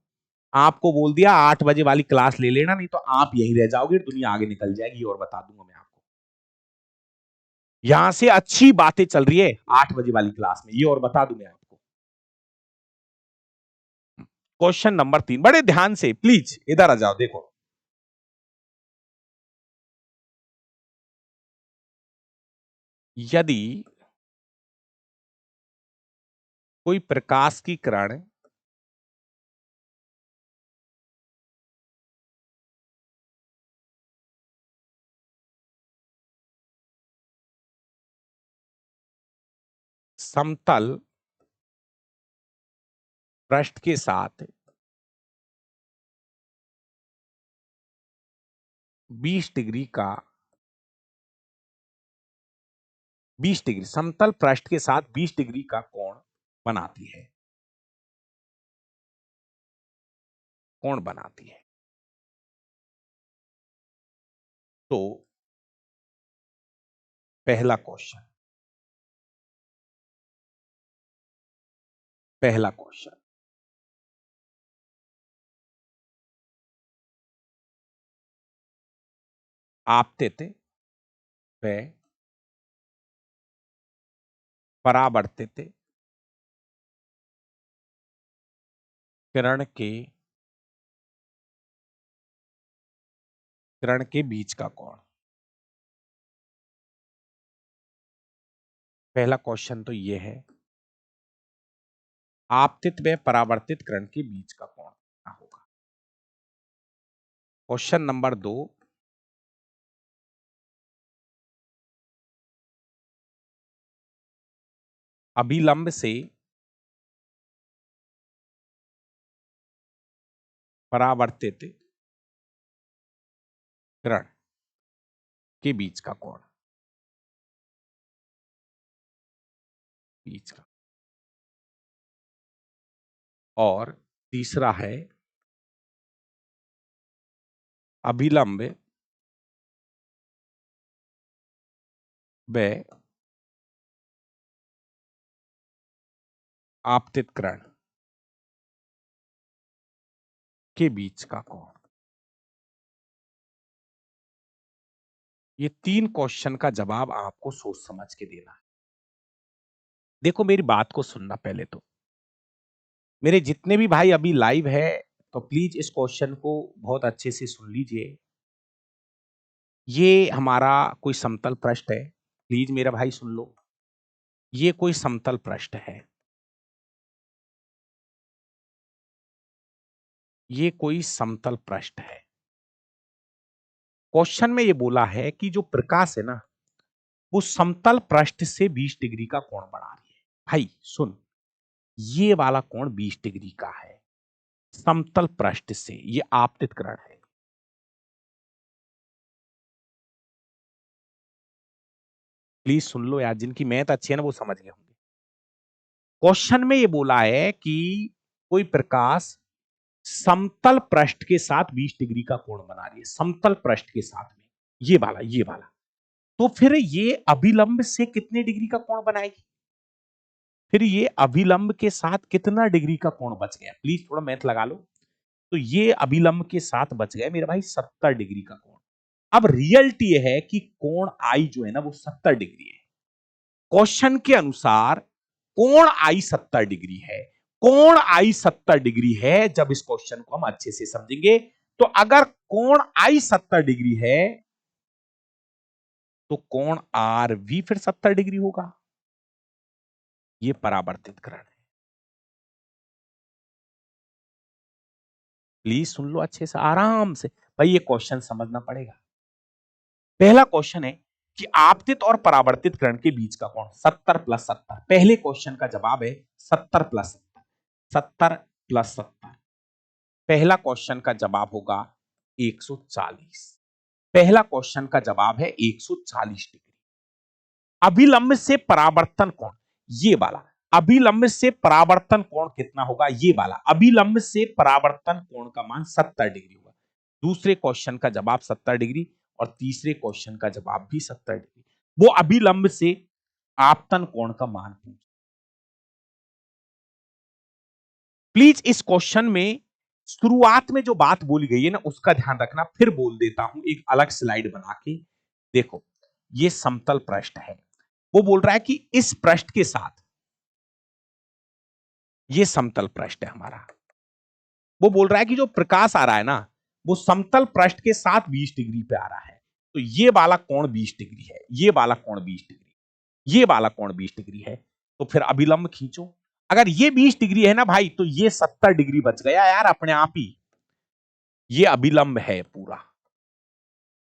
आपको बोल दिया 8 बजे वाली क्लास ले लेना, नहीं तो आप यहीं रह जाओगे, दुनिया आगे निकल जाएगी। और बता दूंगा मैं आपको, यहां से अच्छी बातें चल रही है 8 बजे वाली क्लास में, ये और बता दूं मैं आपको। क्वेश्चन नंबर 3, बड़े ध्यान से प्लीज इधर आ जाओ, देखो। यदि कोई प्रकाश की किरण समतल पृष्ठ के साथ 20 डिग्री का, 20 डिग्री समतल पृष्ठ के साथ 20 डिग्री का कोण बनाती है, कोण बनाती है, तो पहला क्वेश्चन, पहला क्वेश्चन, आपतित व परावर्तित किरण के, किरण के बीच का कोण। पहला क्वेश्चन तो यह है, आपतित व परावर्तित किरण के बीच का कोण क्या होगा। क्वेश्चन नंबर 2, अभिलंब से परावर्तित किरण के बीच का कोण, बीच का। और तीसरा है अभिलंब व आपतित किरण के बीच का कोण। ये 3 क्वेश्चन का जवाब आपको सोच समझ के देना है। देखो मेरी बात को सुनना पहले तो, मेरे जितने भी भाई अभी लाइव है तो प्लीज इस क्वेश्चन को बहुत अच्छे से सुन लीजिए। ये हमारा कोई समतल पृष्ठ है, प्लीज मेरा भाई सुन लो। ये कोई समतल पृष्ठ है, ये कोई समतल पृष्ठ है। क्वेश्चन में ये बोला है कि जो प्रकाश है ना, वो समतल पृष्ठ से 20 डिग्री का कोण बना रही है। भाई सुन, ये वाला कोण 20 डिग्री का है समतल पृष्ठ से, ये आपतित किरण है। प्लीज सुन लो यार, जिनकी मैथ अच्छी है ना वो समझ गए होंगे। क्वेश्चन में ये बोला है कि कोई प्रकाश समतल पृष्ठ के साथ 20 डिग्री का कोण बना रही है, समतल पृष्ठ के साथ में, ये वाला, ये वाला। तो फिर ये अभिलंब से कितने डिग्री का कोण बनाएगी? फिर ये अभिलंब के साथ कितना डिग्री का कोण बच गया? प्लीज थोड़ा मैथ लगा लो। तो ये अभिलंब के साथ बच गया मेरा भाई 70 डिग्री का कोण। अब रियलिटी ये है कि कोण आई जो है ना वो 70 डिग्री है। क्वेश्चन के अनुसार कोण आई 70 डिग्री है, कोण आई 70 डिग्री है। जब इस क्वेश्चन को हम अच्छे से समझेंगे तो अगर कोण आई 70 डिग्री है तो कोण आर भी फिर 70 डिग्री होगा। ये परावर्तित किरण है। प्लीज सुन लो अच्छे से आराम से, भाई ये क्वेश्चन समझना पड़ेगा। पहला क्वेश्चन है कि आपतित और परावर्तित किरण के बीच का कोण 70 + 70। पहले क्वेश्चन का जवाब है 70 + 70, 70 + 70। पहला क्वेश्चन का जवाब होगा 140। पहला क्वेश्चन का जवाब है 140 डिग्री। अभिलंब से परावर्तन कोण, ये वाला अभिलंब से परावर्तन कोण कितना होगा, ये वाला अभिलंब से परावर्तन कोण का मान 70 डिग्री होगा। दूसरे क्वेश्चन का जवाब 70 डिग्री और तीसरे क्वेश्चन का जवाब भी 70 डिग्री। वो अभिलंब से आपतन कोण का मान पूछ। प्लीज इस क्वेश्चन में शुरुआत में जो बात बोली गई है ना उसका ध्यान रखना, फिर बोल देता हूं एक अलग स्लाइड बना के। देखो ये समतल पृष्ठ है, वो बोल रहा है कि इस पृष्ठ के साथ, ये समतल पृष्ठ है हमारा, वो बोल रहा है कि जो प्रकाश आ रहा है ना वो समतल पृष्ठ के साथ 20 डिग्री पे आ रहा है। तो ये वाला कोण 20 डिग्री है, ये वाला कोण 20 डिग्री, ये वाला कोण 20 डिग्री है। तो फिर अभिलंब खींचो। अगर ये 20 डिग्री है ना भाई तो ये 70 डिग्री बच गया यार अपने आप ही। ये अभिलंब है पूरा,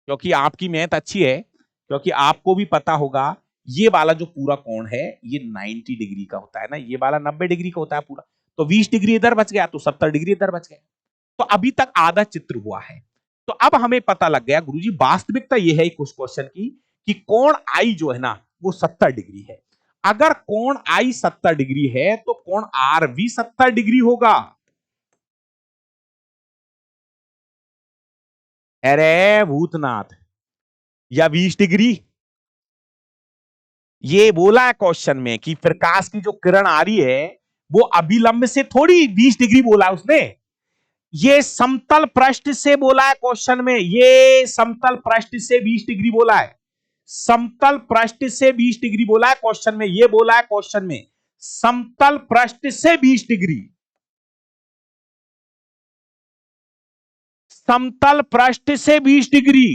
क्योंकि आपकी मैथ अच्छी है, क्योंकि आपको भी पता होगा ये वाला जो पूरा कोण है ये 90 डिग्री का होता है ना, ये वाला 90 डिग्री का होता है पूरा। तो 20 डिग्री इधर बच गया तो 70 डिग्री इधर बच गया। तो अभी तक आधा चित्र हुआ है। तो अब हमें पता लग गया गुरुजी वास्तविकता ये है कुछ क्वेश्चन की कि कोण आई जो है ना वो 70 डिग्री है। अगर कोण आई 70 डिग्री है तो कोण आर भी 70 डिग्री होगा। अरे भूतनाथ, या 20 डिग्री। ये बोला है क्वेश्चन में कि प्रकाश की जो किरण आ रही है वो अभिलंब से थोड़ी 20 डिग्री बोला उसने, ये समतल पृष्ठ से बोला है क्वेश्चन में, ये समतल पृष्ठ से 20 डिग्री बोला है, समतल पृष्ठ से 20 डिग्री बोला है क्वेश्चन में, ये बोला है क्वेश्चन में समतल पृष्ठ से 20 डिग्री, समतल पृष्ठ से 20 डिग्री।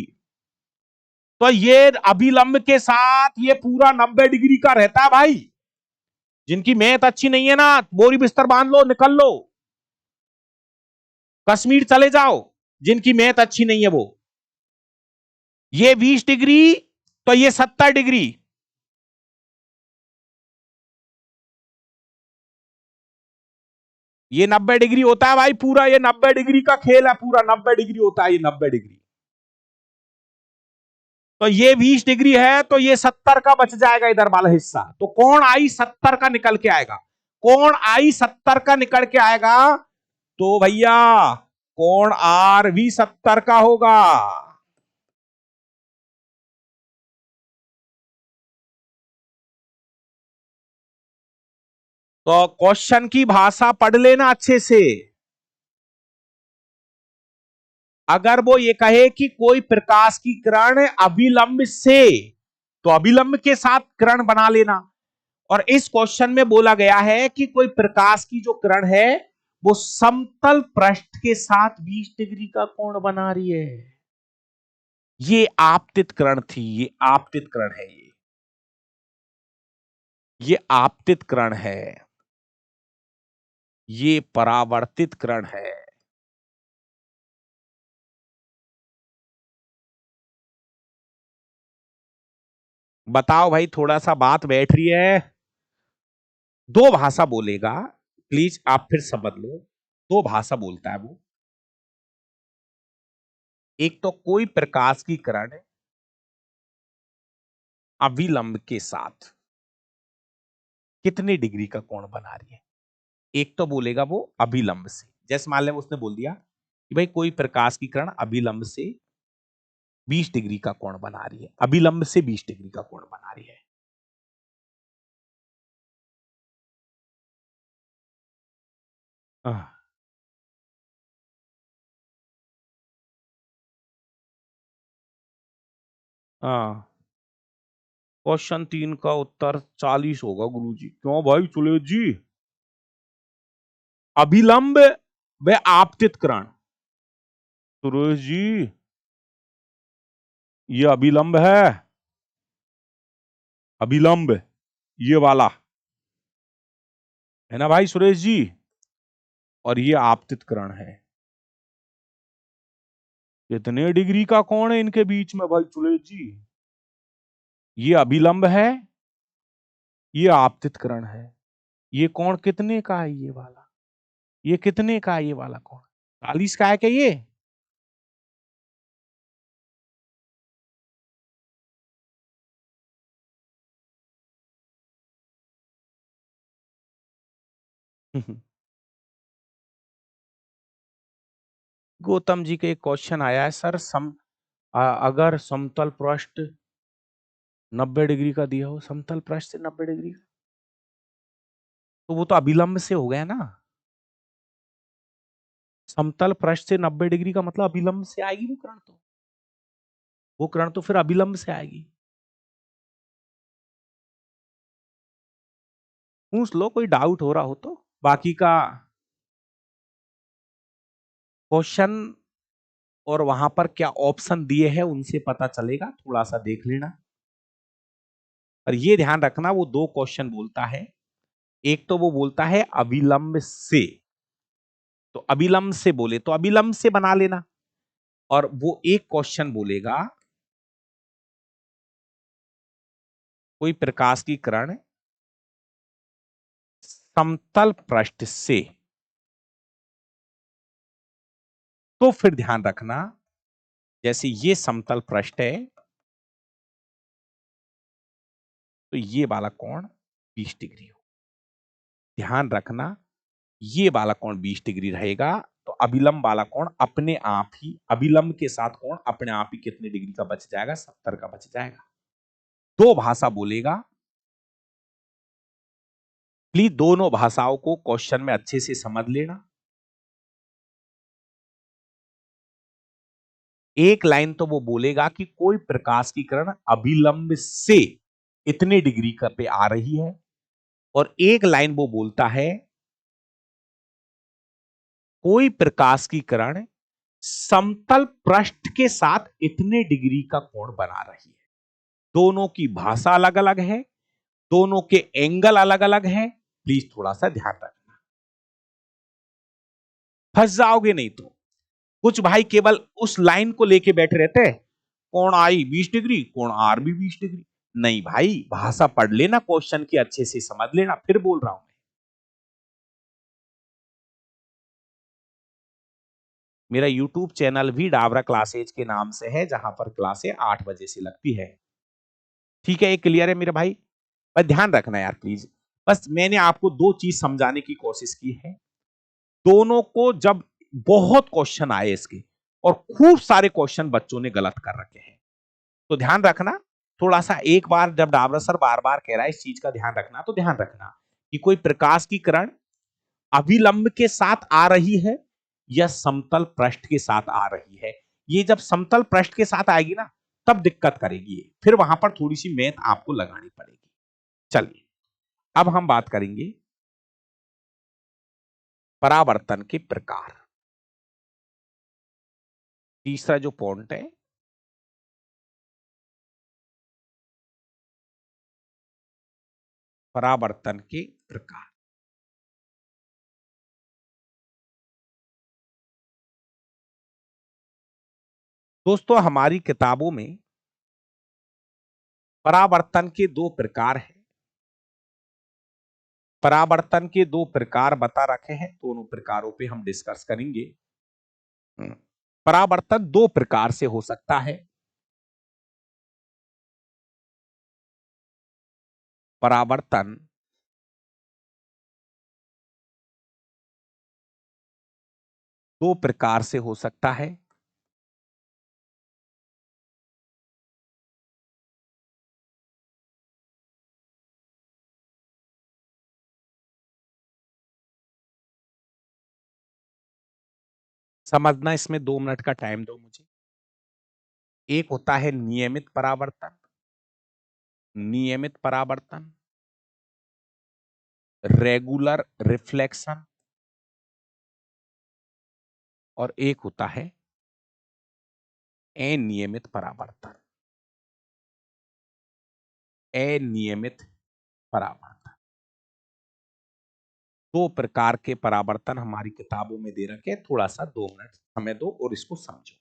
तो ये अभिलंब के साथ ये पूरा 90 डिग्री का रहता है भाई। जिनकी मैथ अच्छी नहीं है ना बोरी बिस्तर बांध लो, निकल लो, कश्मीर चले जाओ। जिनकी मैथ अच्छी नहीं है वो, ये 20 डिग्री तो ये 70 डिग्री, ये 90 डिग्री होता है भाई पूरा, ये 90 डिग्री का खेल है पूरा, 90 डिग्री होता है ये 90 डिग्री। तो ये 20 डिग्री है तो ये 70 का बच जाएगा इधर वाला हिस्सा। तो कोण आई 70 का निकल के आएगा, कोण आई 70 का निकल के आएगा। तो भैया कोण आर भी 70 का होगा। तो क्वेश्चन की भाषा पढ़ लेना अच्छे से। अगर वो ये कहे कि कोई प्रकाश की किरण अभिलंब से, तो अभिलंब के साथ किरण बना लेना। और इस क्वेश्चन में बोला गया है कि कोई प्रकाश की जो किरण है वो समतल पृष्ठ के साथ 20 डिग्री का कोण बना रही है। ये आपतित किरण थी, ये आपतित किरण है, ये आपतित किरण है, ये परावर्तित किरण है। बताओ भाई, थोड़ा सा बात बैठ रही है। दो भाषा बोलेगा, प्लीज आप फिर समझ लो। दो भाषा बोलता है वो। एक तो कोई प्रकाश की किरण अभिलंब के साथ कितने डिग्री का कोण बना रही है। एक तो बोलेगा वो अभिलंब से, जैसे मान लें उसने बोल दिया कि भाई कोई प्रकाश की किरण अभिलंब से 20 डिग्री का कोण बना रही है, अभिलंब से 20 डिग्री का कोण बना रही है। हाँ, क्वेश्चन 3 का उत्तर 40 होगा गुरुजी। क्यों भाई सुलेज जी? अभिलंब व आपतित किरण। सुरेश जी ये अभिलंब है, अभिलंब ये वाला है ना भाई सुरेश जी, और ये आपतित किरण है। कितने डिग्री का कोण है इनके बीच में भाई सुरेश जी? ये अभिलंब है, ये आपतित किरण है। ये कोण कितने का है ये वाला? ये कितने का है ये वाला कोण? 40 का है क्या ये? गौतम जी के एक क्वेश्चन आया है सर, अगर समतल पृष्ठ 90 डिग्री का दिया हो, समतल पृष्ठ से 90 डिग्री का, तो वो तो अभिलंब से हो गया ना। समतल पृष्ठ से 90 डिग्री का मतलब अभिलंब से आएगी वो किरण, तो वो किरण तो फिर अभिलंब से आएगी। पूछ लो, कोई डाउट हो रहा हो तो। बाकी का क्वेश्चन और वहां पर क्या ऑप्शन दिए हैं उनसे पता चलेगा, थोड़ा सा देख लेना। और ये ध्यान रखना, वो दो क्वेश्चन बोलता है, एक तो वो बोलता है अविलंब से, तो अविलंब से बोले तो अविलंब से बना लेना। और वो एक क्वेश्चन बोलेगा कोई प्रकाश की किरण समतल पृष्ठ से, तो फिर ध्यान रखना जैसे ये समतल पृष्ठ है तो ये वाला कोण 20 डिग्री हो। ध्यान रखना ये वाला कोण 20 डिग्री रहेगा, तो अभिलंब वाला कोण अपने आप ही, अभिलंब के साथ कोण अपने आप ही कितने डिग्री का बच जाएगा, 70 का बच जाएगा। दो भाषा बोलेगा, प्लीज दोनों भाषाओं को क्वेश्चन में अच्छे से समझ लेना। एक लाइन तो वो बोलेगा कि कोई प्रकाश की किरण अभिलंब से इतने डिग्री का पे आ रही है, और एक लाइन वो बोलता है कोई प्रकाश की किरण समतल पृष्ठ के साथ इतने डिग्री का कोण बना रही है। दोनों की भाषा अलग अलग है, दोनों के एंगल अलग अलग हैं, प्लीज थोड़ा सा ध्यान रखना, फंस जाओगे नहीं तो। कुछ भाई केवल उस लाइन को लेके बैठे रहते हैं, कोण आई 20 डिग्री, कोण आर भी 20 डिग्री। नहीं भाई, भाषा पढ़ लेना, क्वेश्चन की अच्छे से समझ लेना, फिर बोल रहा हूं मैं। मेरा यूट्यूब चैनल भी डाबरा क्लासेज के नाम से है, जहां पर क्लासे 8 बजे से लगती है। ठीक है, ये क्लियर है मेरे भाई? पर ध्यान रखना यार प्लीज, बस मैंने आपको दो चीज समझाने की कोशिश की है। दोनों को जब बहुत क्वेश्चन आए इसके, और खूब सारे क्वेश्चन बच्चों ने गलत कर रखे हैं, तो ध्यान रखना थोड़ा सा। एक बार जब डाबरा सर बार बार कह रहा है इस चीज का ध्यान रखना, तो ध्यान रखना कि कोई प्रकाश की किरण अभिलंब के साथ आ रही है या समतल पृष्ठ के साथ आ रही है। ये जब समतल पृष्ठ के साथ आएगी ना, तब दिक्कत करेगी ये, फिर वहां पर थोड़ी सी मेहनत आपको लगानी पड़ेगी। चलिए, अब हम बात करेंगे परावर्तन के प्रकार। तीसरा जो पॉइंट है, परावर्तन के प्रकार। दोस्तों, हमारी किताबों में परावर्तन के दो प्रकार हैं। परावर्तन के दो प्रकार बता रखे हैं, दोनों प्रकारों पे हम डिस्कस करेंगे। परावर्तन दो प्रकार से हो सकता है। परावर्तन दो प्रकार से हो सकता है। समझना, इसमें 2 मिनट का टाइम दो मुझे। एक होता है नियमित परावर्तन, नियमित परावर्तन, रेगुलर रिफ्लेक्शन, और एक होता है अनियमित परावर्तन। अनियमित परावर्तन, दो प्रकार के परावर्तन हमारी किताबों में दे रखे हैं। थोड़ा सा 2 मिनट समय दो और इसको समझो।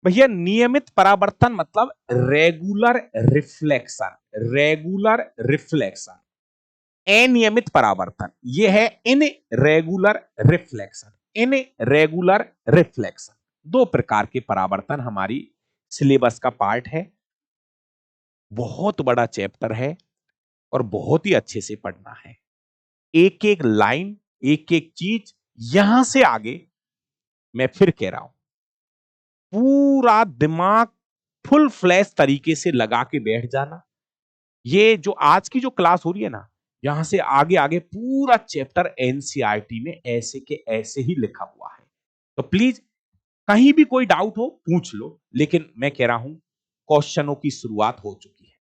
भैया, नियमित परावर्तन मतलब रेगुलर रिफ्लेक्शन, रेगुलर रिफ्लेक्शन। अनियमित परावर्तन, ये है इनरेगुलर रिफ्लेक्शन। इनरेगुलर रिफ्लेक्शन, दो प्रकार के परावर्तन हमारी सिलेबस का पार्ट है। बहुत बड़ा चैप्टर है और बहुत ही अच्छे से पढ़ना है। एक एक लाइन, एक एक चीज, यहां से आगे मैं फिर कह रहा हूं, पूरा दिमाग फुल फ्लैश तरीके से लगा के बैठ जाना। ये जो आज की जो क्लास हो रही है ना, यहां से आगे आगे पूरा चैप्टर एनसीईआरटी में ऐसे के ऐसे ही लिखा हुआ है। तो प्लीज कहीं भी कोई डाउट हो पूछ लो, लेकिन मैं कह रहा हूं क्वेश्चनों की शुरुआत हो चुकी है।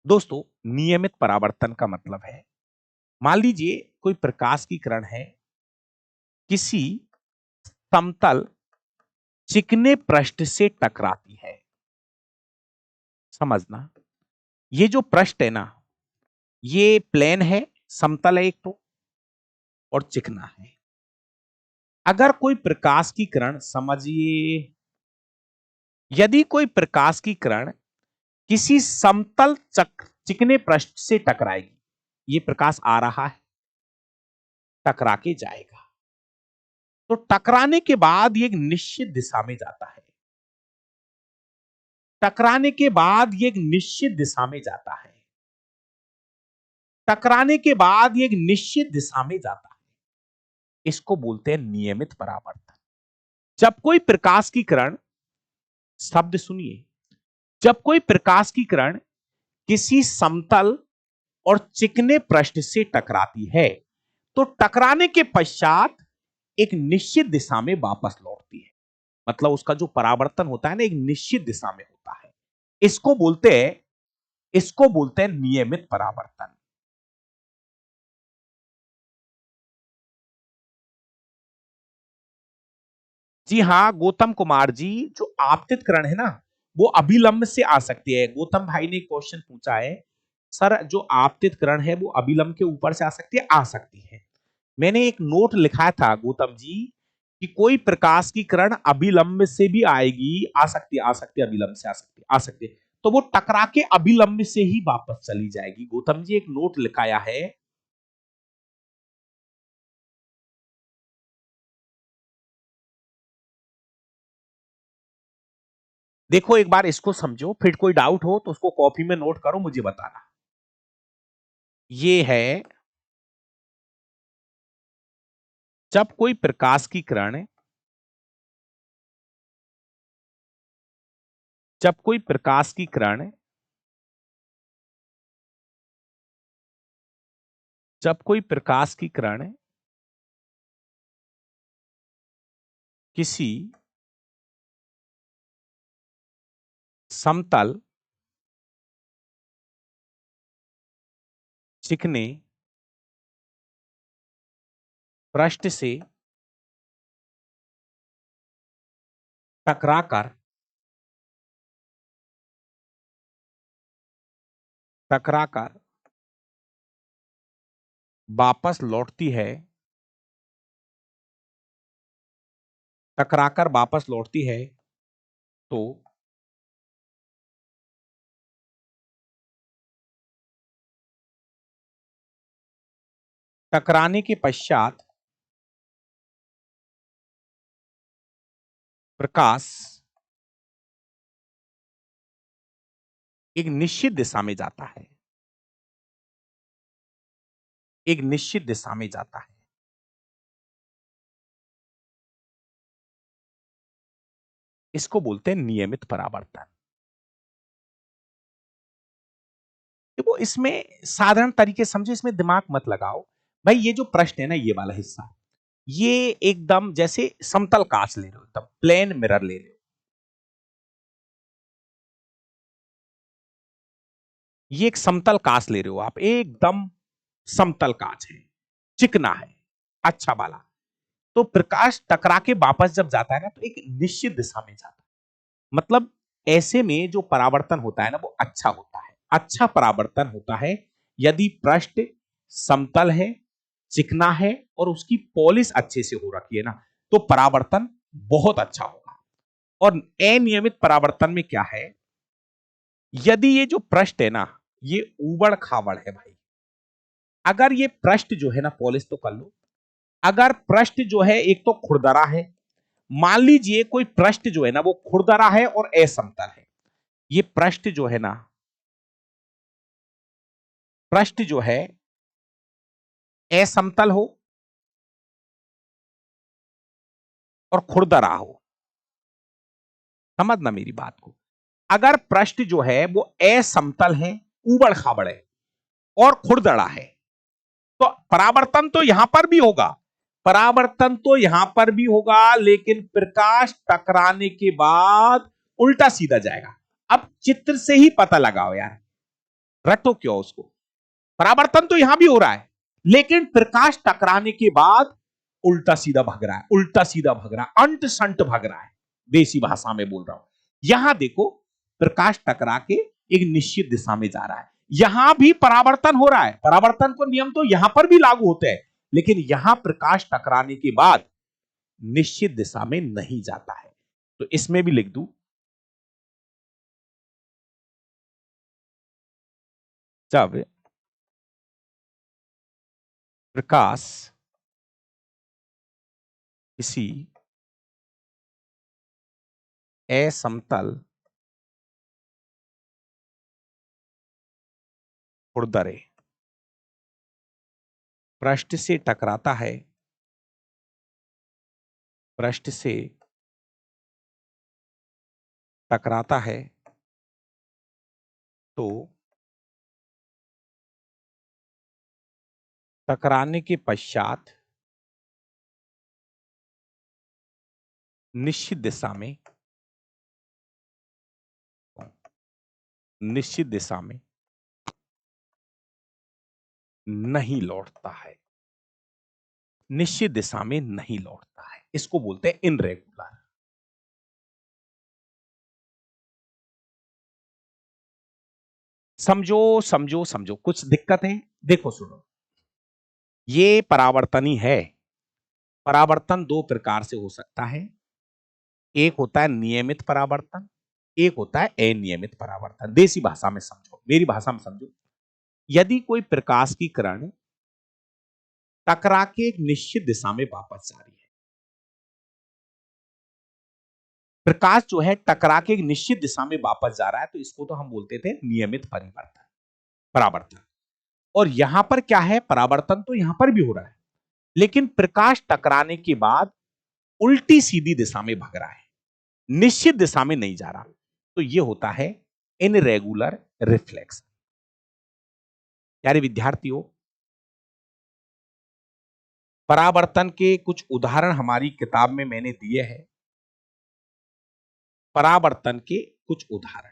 दोस्तों, नियमित परावर्तन का मतलब है, मान लीजिए कोई प्रकाश की किरण है, किसी समतल चिकने पृष्ठ से टकराती है। समझना, ये जो पृष्ठ है ना, ये प्लेन है, समतल है एक तो, और चिकना है। अगर कोई प्रकाश की किरण, समझिए, यदि कोई प्रकाश की किरण किसी समतल चिकने पृष्ठ से टकराएगी, ये प्रकाश आ रहा है, टकरा के जाएगा, तो टकराने के बाद ये एक निश्चित दिशा में जाता है। टकराने के बाद ये एक निश्चित दिशा में जाता है। टकराने के बाद ये एक निश्चित दिशा में जाता है। इसको बोलते हैं नियमित परावर्तन। जब कोई प्रकाश की किरण, शब्द सुनिए, जब कोई प्रकाश की किरण किसी समतल और चिकने पृष्ठ से टकराती है, तो टकराने के पश्चात एक निश्चित दिशा में वापस लौटती है। मतलब उसका जो परावर्तन होता है ना, एक निश्चित दिशा में होता है। इसको बोलते हैं नियमित परावर्तन। जी हाँ गौतम कुमार जी, जो आपतित किरण है ना, वो अभिलंब से आ सकती है। गौतम भाई ने क्वेश्चन पूछा है, सर जो आपतित किरण है वो अभिलंब के ऊपर से आ सकती है? आ सकती है। मैंने एक नोट लिखा था गौतम जी कि कोई प्रकाश की किरण अभिलंब से भी आएगी, आ सकती है, आ सकती है, अभिलंब से आ सकती है, आ सकती है, तो वो टकरा के अभिलंब से ही वापस चली जाएगी। गौतम जी एक नोट लिखाया है। देखो एक बार इसको समझो, फिर कोई डाउट हो तो उसको कॉपी में नोट करो, मुझे बताना। ये है, जब कोई प्रकाश की किरण, जब कोई प्रकाश की किरण, जब कोई प्रकाश की किरण किसी समतल चिकने पृष्ठ से टकराकर टकराकर वापस लौटती है, टकराकर वापस लौटती है, तो टकराने के पश्चात प्रकाश एक निश्चित दिशा में जाता है, एक निश्चित दिशा में जाता है। इसको बोलते हैं नियमित परावर्तन। देखो इसमें साधारण तरीके समझो, इसमें दिमाग मत लगाओ भाई। ये जो प्रश्न है ना, ये वाला हिस्सा, ये एकदम जैसे समतल कांच ले रहे हो, एकदम प्लेन मिरर ले रहे हो। ये एक समतल कांच ले रहे हो आप, एकदम समतल कांच है, चिकना है, अच्छा वाला। तो प्रकाश टकरा के वापस जब जाता है ना, तो एक निश्चित दिशा में जाता है। मतलब ऐसे में जो परावर्तन होता है ना, वो अच्छा होता है, अच्छा परावर्तन होता है यदि पृष्ठ समतल है, चिकना है और उसकी पॉलिश अच्छे से हो रखी है ना, तो परावर्तन बहुत अच्छा होगा। और अनियमित परावर्तन में क्या है, यदि ये जो पृष्ठ है ना, ये ऊबड़ खाबड़ है भाई, अगर ये पृष्ठ जो है ना, पॉलिश तो कर लो, अगर पृष्ठ जो है एक तो खुरदरा है, मान लीजिए कोई पृष्ठ जो है ना वो खुरदरा है और असमतल है, ये पृष्ठ जो है ना, पृष्ठ जो है असमतल हो और खुरदरा हो, समझना मेरी बात को। अगर पृष्ठ जो है वो असमतल है, ऊबड़ खाबड़ है और खुरदरा है, तो परावर्तन तो यहां पर भी होगा, परावर्तन तो यहां पर भी होगा, लेकिन प्रकाश टकराने के बाद उल्टा सीधा जाएगा। अब चित्र से ही पता लगाओ यार, रटो क्यों उसको। परावर्तन तो यहां भी हो रहा है, लेकिन प्रकाश टकराने के बाद उल्टा सीधा भाग रहा है, उल्टा सीधा भाग रहा है, अंट संट भाग रहा है, देसी भाषा में बोल रहा हूं। यहां देखो, प्रकाश टकरा के एक निश्चित दिशा में जा रहा है, यहां भी परावर्तन हो रहा है, परावर्तन को नियम तो यहां पर भी लागू होते हैं, लेकिन यहां प्रकाश टकराने के बाद निश्चित दिशा में नहीं जाता है। तो इसमें भी लिख दूं, जब प्रकाश किसी असमतल खुरदरे पृष्ठ से टकराता है, पृष्ठ से टकराता है, तो टकराने के पश्चात निश्चित दिशा में, निश्चित दिशा में नहीं लौटता है, निश्चित दिशा में नहीं लौटता है, इसको बोलते हैं इनरेगुलर। समझो समझो समझो, कुछ दिक्कत है? देखो सुनो, ये परावर्तनी है, परावर्तन दो प्रकार से हो सकता है, एक होता है नियमित परावर्तन, एक होता है अनियमित परावर्तन। देसी भाषा में समझो, मेरी भाषा में समझो, यदि कोई प्रकाश की किरण टकरा के एक निश्चित दिशा में वापस जा रही है, प्रकाश जो है टकरा के एक निश्चित दिशा में वापस जा रहा है, तो इसको तो हम बोलते थे नियमित परिवर्तन, परावर्तन। और यहां पर क्या है, परावर्तन तो यहां पर भी हो रहा है, लेकिन प्रकाश टकराने के बाद उल्टी सीधी दिशा में भाग रहा है, निश्चित दिशा में नहीं जा रहा, तो यह होता है इनरेगुलर रिफ्लेक्स। यानी विद्यार्थियों, परावर्तन के कुछ उदाहरण हमारी किताब में मैंने दिए हैं, परावर्तन के कुछ उदाहरण।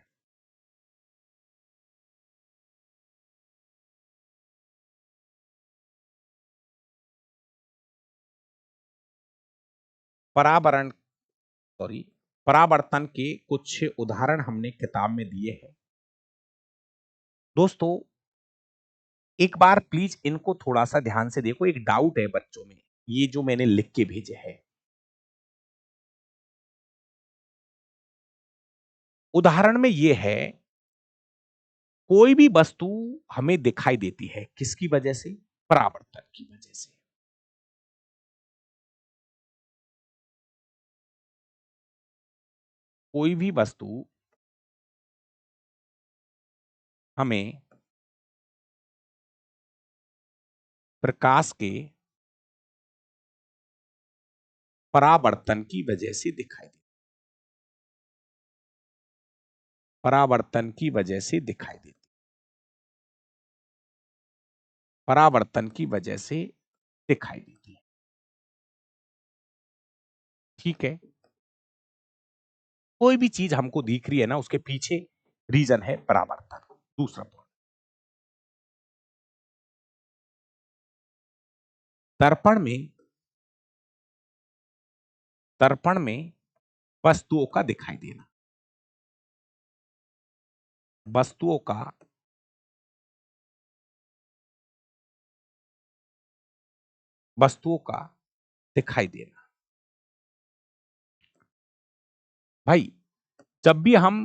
परावरण सॉरी परावर्तन के कुछ उदाहरण हमने किताब में दिए हैं। दोस्तों, एक बार प्लीज इनको थोड़ा सा ध्यान से देखो, एक डाउट है बच्चों में, ये जो मैंने लिख के भेजे हैं। उदाहरण में ये है, कोई भी वस्तु हमें दिखाई देती है, किसकी वजह से? परावर्तन की वजह से। कोई भी वस्तु हमें प्रकाश के परावर्तन की वजह से दिखाई देती, परावर्तन की वजह से दिखाई देती, परावर्तन की वजह से दिखाई देती है। ठीक है, कोई भी चीज हमको दिख रही है ना, उसके पीछे रीजन है परावर्तन। दूसरा पॉइंट, दर्पण में, दर्पण में वस्तुओं का दिखाई देना, वस्तुओं का वस्तुओं का दिखाई देना। भाई, जब भी हम,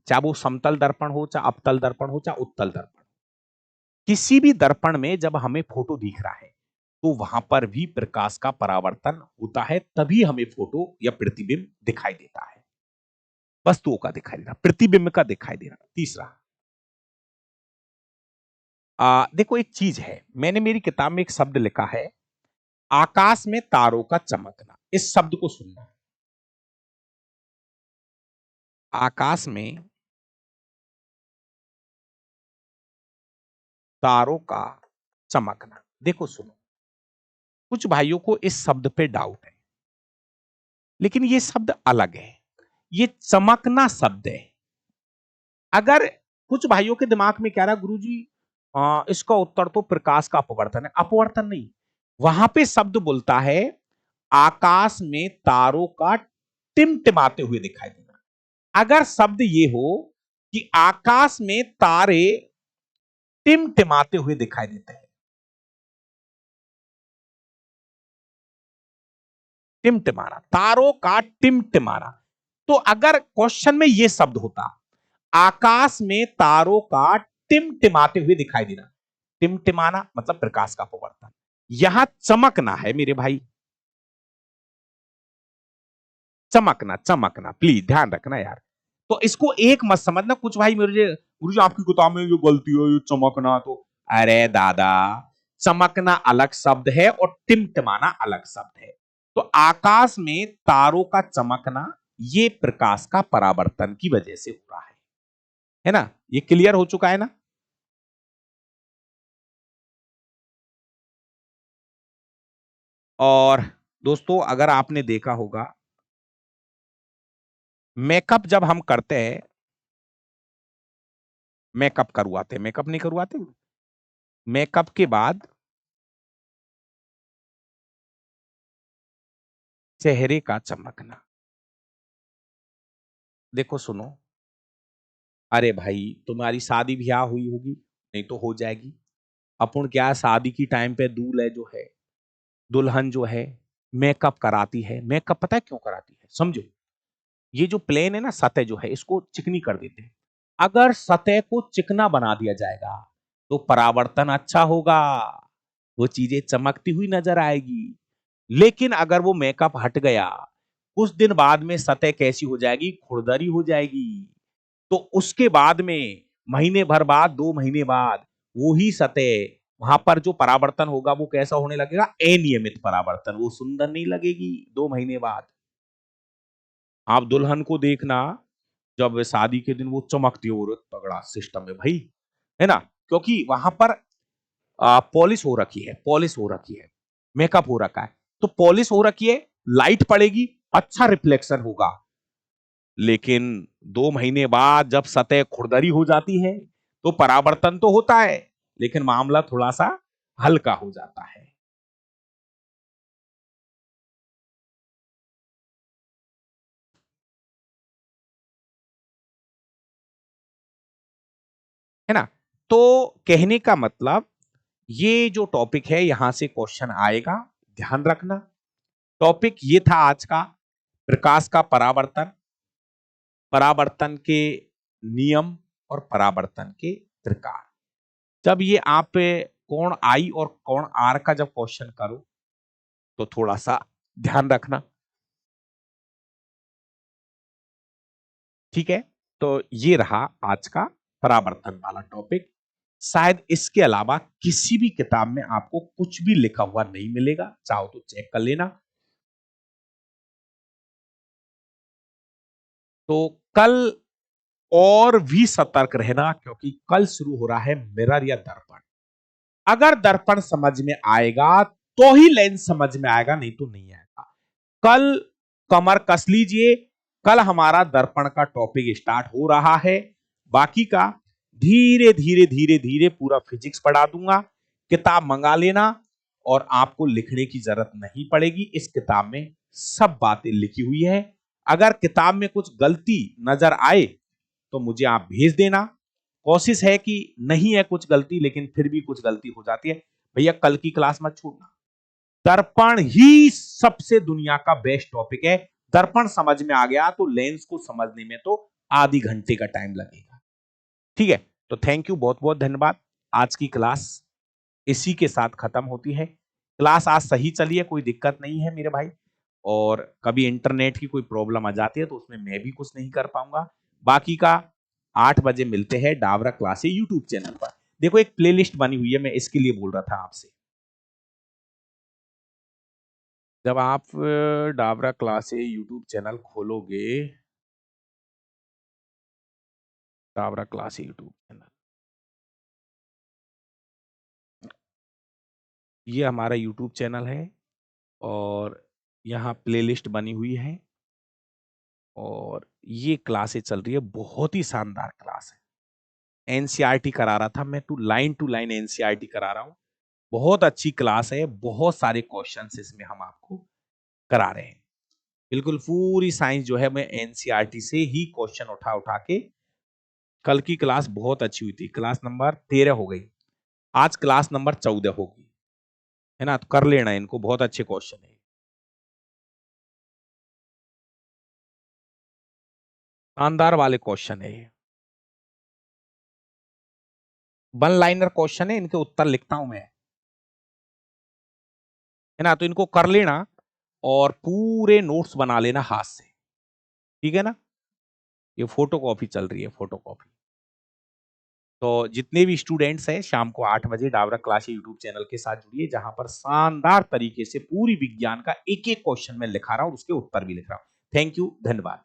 चाहे वो समतल दर्पण हो, चाहे अवतल दर्पण हो, चाहे उत्तल दर्पण, किसी भी दर्पण में जब हमें फोटो दिख रहा है तो वहां पर भी प्रकाश का परावर्तन होता है, तभी हमें फोटो या प्रतिबिंब दिखाई देता है। वस्तुओं का दिखाई देना, प्रतिबिंब का दिखाई देना। तीसरा, देखो एक चीज है, मैंने मेरी किताब में एक शब्द लिखा है, आकाश में तारों का चमकना। इस शब्द को सुनना, आकाश में तारों का चमकना। देखो सुनो, कुछ भाइयों को इस शब्द पे डाउट है, लेकिन ये शब्द अलग है, ये चमकना शब्द है। अगर कुछ भाइयों के दिमाग में क्या रहा, गुरुजी इसका उत्तर तो प्रकाश का अपवर्तन है। अपवर्तन नहीं, वहां पे शब्द बोलता है आकाश में तारों का टिमटिमाते हुए दिखाई देना। अगर शब्द ये हो कि आकाश में तारे टिमटिमाते हुए दिखाई देते हैं, टिमटिमाना, तारों का टिमटिमाना, तो अगर क्वेश्चन में यह शब्द होता आकाश में तारों का टिमटिमाते हुए दिखाई देना, टिमटिमाना मतलब प्रकाश का अपवर्तन, यहां चमकना है मेरे भाई, चमकना, चमकना, प्लीज ध्यान रखना यार। तो इसको एक मत समझना, कुछ भाई मेरे गुरु जी आपकी किताब में जो गलती है ये चमकना, तो अरे दादा, चमकना अलग शब्द है और टिमटिमाना अलग शब्द है। तो आकाश में तारों का चमकना ये प्रकाश का परावर्तन की वजह से हो रहा है ना? ये क्लियर हो चुका है ना? और दोस्तों अगर आपने देखा होगा, मेकअप जब हम करते हैं, मेकअप करवाते हैं, मेकअप नहीं करवाते, मेकअप के बाद चेहरे का चमकना। देखो सुनो, अरे भाई तुम्हारी शादी ब्याह हुई होगी, नहीं तो हो जाएगी। अपन क्या शादी की टाइम पे दूल्हे जो है, दुल्हन जो है मेकअप कराती है। मेकअप पता है क्यों कराती है? समझो, ये जो प्लेन है ना, सतह जो है इसको चिकनी कर देते हैं। अगर सतह को चिकना बना दिया जाएगा तो परावर्तन अच्छा होगा, वो चीजें चमकती हुई नजर आएगी। लेकिन अगर वो मेकअप हट गया, कुछ दिन बाद में सतह कैसी हो जाएगी? खुरदरी हो जाएगी। तो उसके बाद में महीने भर बाद, 2 महीने बाद, वो ही सतह, वहां पर जो परावर्तन होगा वो कैसा होने लगेगा? अनियमित परावर्तन, वो सुंदर नहीं लगेगी 2 महीने बाद। आप दुल्हन को देखना, जब शादी के दिन वो चमकती है, वो तगड़ा सिस्टम है भाई, है ना? क्योंकि वहां पर पॉलिश हो रखी है, पॉलिश हो रखी है, मेकअप हो रखा है, तो पॉलिश हो रखी है, लाइट पड़ेगी, अच्छा रिफ्लेक्शन होगा। लेकिन 2 महीने बाद जब सतह खुरदरी हो जाती है तो परावर्तन तो होता है, लेकिन मामला थोड़ा सा हल्का हो जाता है ना? तो कहने का मतलब, ये जो टॉपिक है यहां से क्वेश्चन आएगा, ध्यान रखना। टॉपिक ये था आज का, प्रकाश का परावर्तन, परावर्तन के नियम और परावर्तन के प्रकार। जब ये आप कोण आई और कोण आर का जब क्वेश्चन करो तो थोड़ा सा ध्यान रखना, ठीक है? तो ये रहा आज का परावर्तन वाला टॉपिक। शायद इसके अलावा किसी भी किताब में आपको कुछ भी लिखा हुआ नहीं मिलेगा, चाहो तो चेक कर लेना। तो कल और भी सतर्क रहना, क्योंकि कल शुरू हो रहा है मिरर या दर्पण। अगर दर्पण समझ में आएगा तो ही लेंस समझ में आएगा, नहीं तो नहीं आएगा। कल कमर कस लीजिए, कल हमारा दर्पण का टॉपिक स्टार्ट हो रहा है। बाकी का धीरे धीरे धीरे धीरे पूरा फिजिक्स पढ़ा दूंगा। किताब मंगा लेना, और आपको लिखने की जरूरत नहीं पड़ेगी, इस किताब में सब बातें लिखी हुई है। अगर किताब में कुछ गलती नजर आए तो मुझे आप भेज देना। कोशिश है कि नहीं है कुछ गलती, लेकिन फिर भी कुछ गलती हो जाती है, भैया कल की क्लास मत छोड़ना। दर्पण ही सबसे दुनिया का बेस्ट टॉपिक है। दर्पण समझ में आ गया तो लेंस को समझने में तो आधी घंटे का टाइम लगेगा। ठीक है? तो थैंक यू, बहुत बहुत धन्यवाद। आज की क्लास इसी के साथ खत्म होती है। क्लास आज सही चली है, कोई दिक्कत नहीं है मेरे भाई। और कभी इंटरनेट की कोई प्रॉब्लम आ जाती है तो उसमें मैं भी कुछ नहीं कर पाऊंगा। बाकी का 8 बजे मिलते हैं डावरा क्लासे यूट्यूब चैनल पर। देखो एक प्लेलिस्ट बनी हुई है, मैं इसके लिए बोल रहा था आपसे। जब आप डावरा क्लासे यूट्यूब चैनल खोलोगे, डावरा क्लासे यूट्यूब चैनल, ये हमारा यूट्यूब चैनल है और यहाँ प्लेलिस्ट बनी हुई है और ये क्लासें चल रही है, बहुत ही शानदार क्लास है। एनसीईआरटी करा रहा था मैं, टू लाइन एनसीईआरटी करा रहा हूँ। बहुत अच्छी क्लास है, बहुत सारे क्वेश्चंस इसमें हम आपको करा रहे हैं। बिल्कुल पूरी साइंस जो है मैं एनसीईआरटी से ही क्वेश्चन उठा उठा के, कल की क्लास बहुत अच्छी हुई थी, क्लास नंबर 13 हो गई, आज क्लास नंबर 14 होगी, है ना। तो कर लेना इनको, बहुत अच्छे क्वेश्चन है, शानदार वाले क्वेश्चन है ये। वन लाइनर क्वेश्चन है, इनके उत्तर लिखता हूं मैं, है ना। तो इनको कर लेना और पूरे नोट्स बना लेना हाथ से, ठीक है ना। ये फोटो कॉपी चल रही है, फोटो कॉपी। तो जितने भी स्टूडेंट्स हैं शाम को 8 बजे डावरा क्लास यूट्यूब चैनल के साथ जुड़िए, जहां पर शानदार तरीके से पूरी विज्ञान का एक एक क्वेश्चन मैं लिखा रहा हूं और उसके उत्तर भी लिख रहा हूं। थैंक यू, धन्यवाद।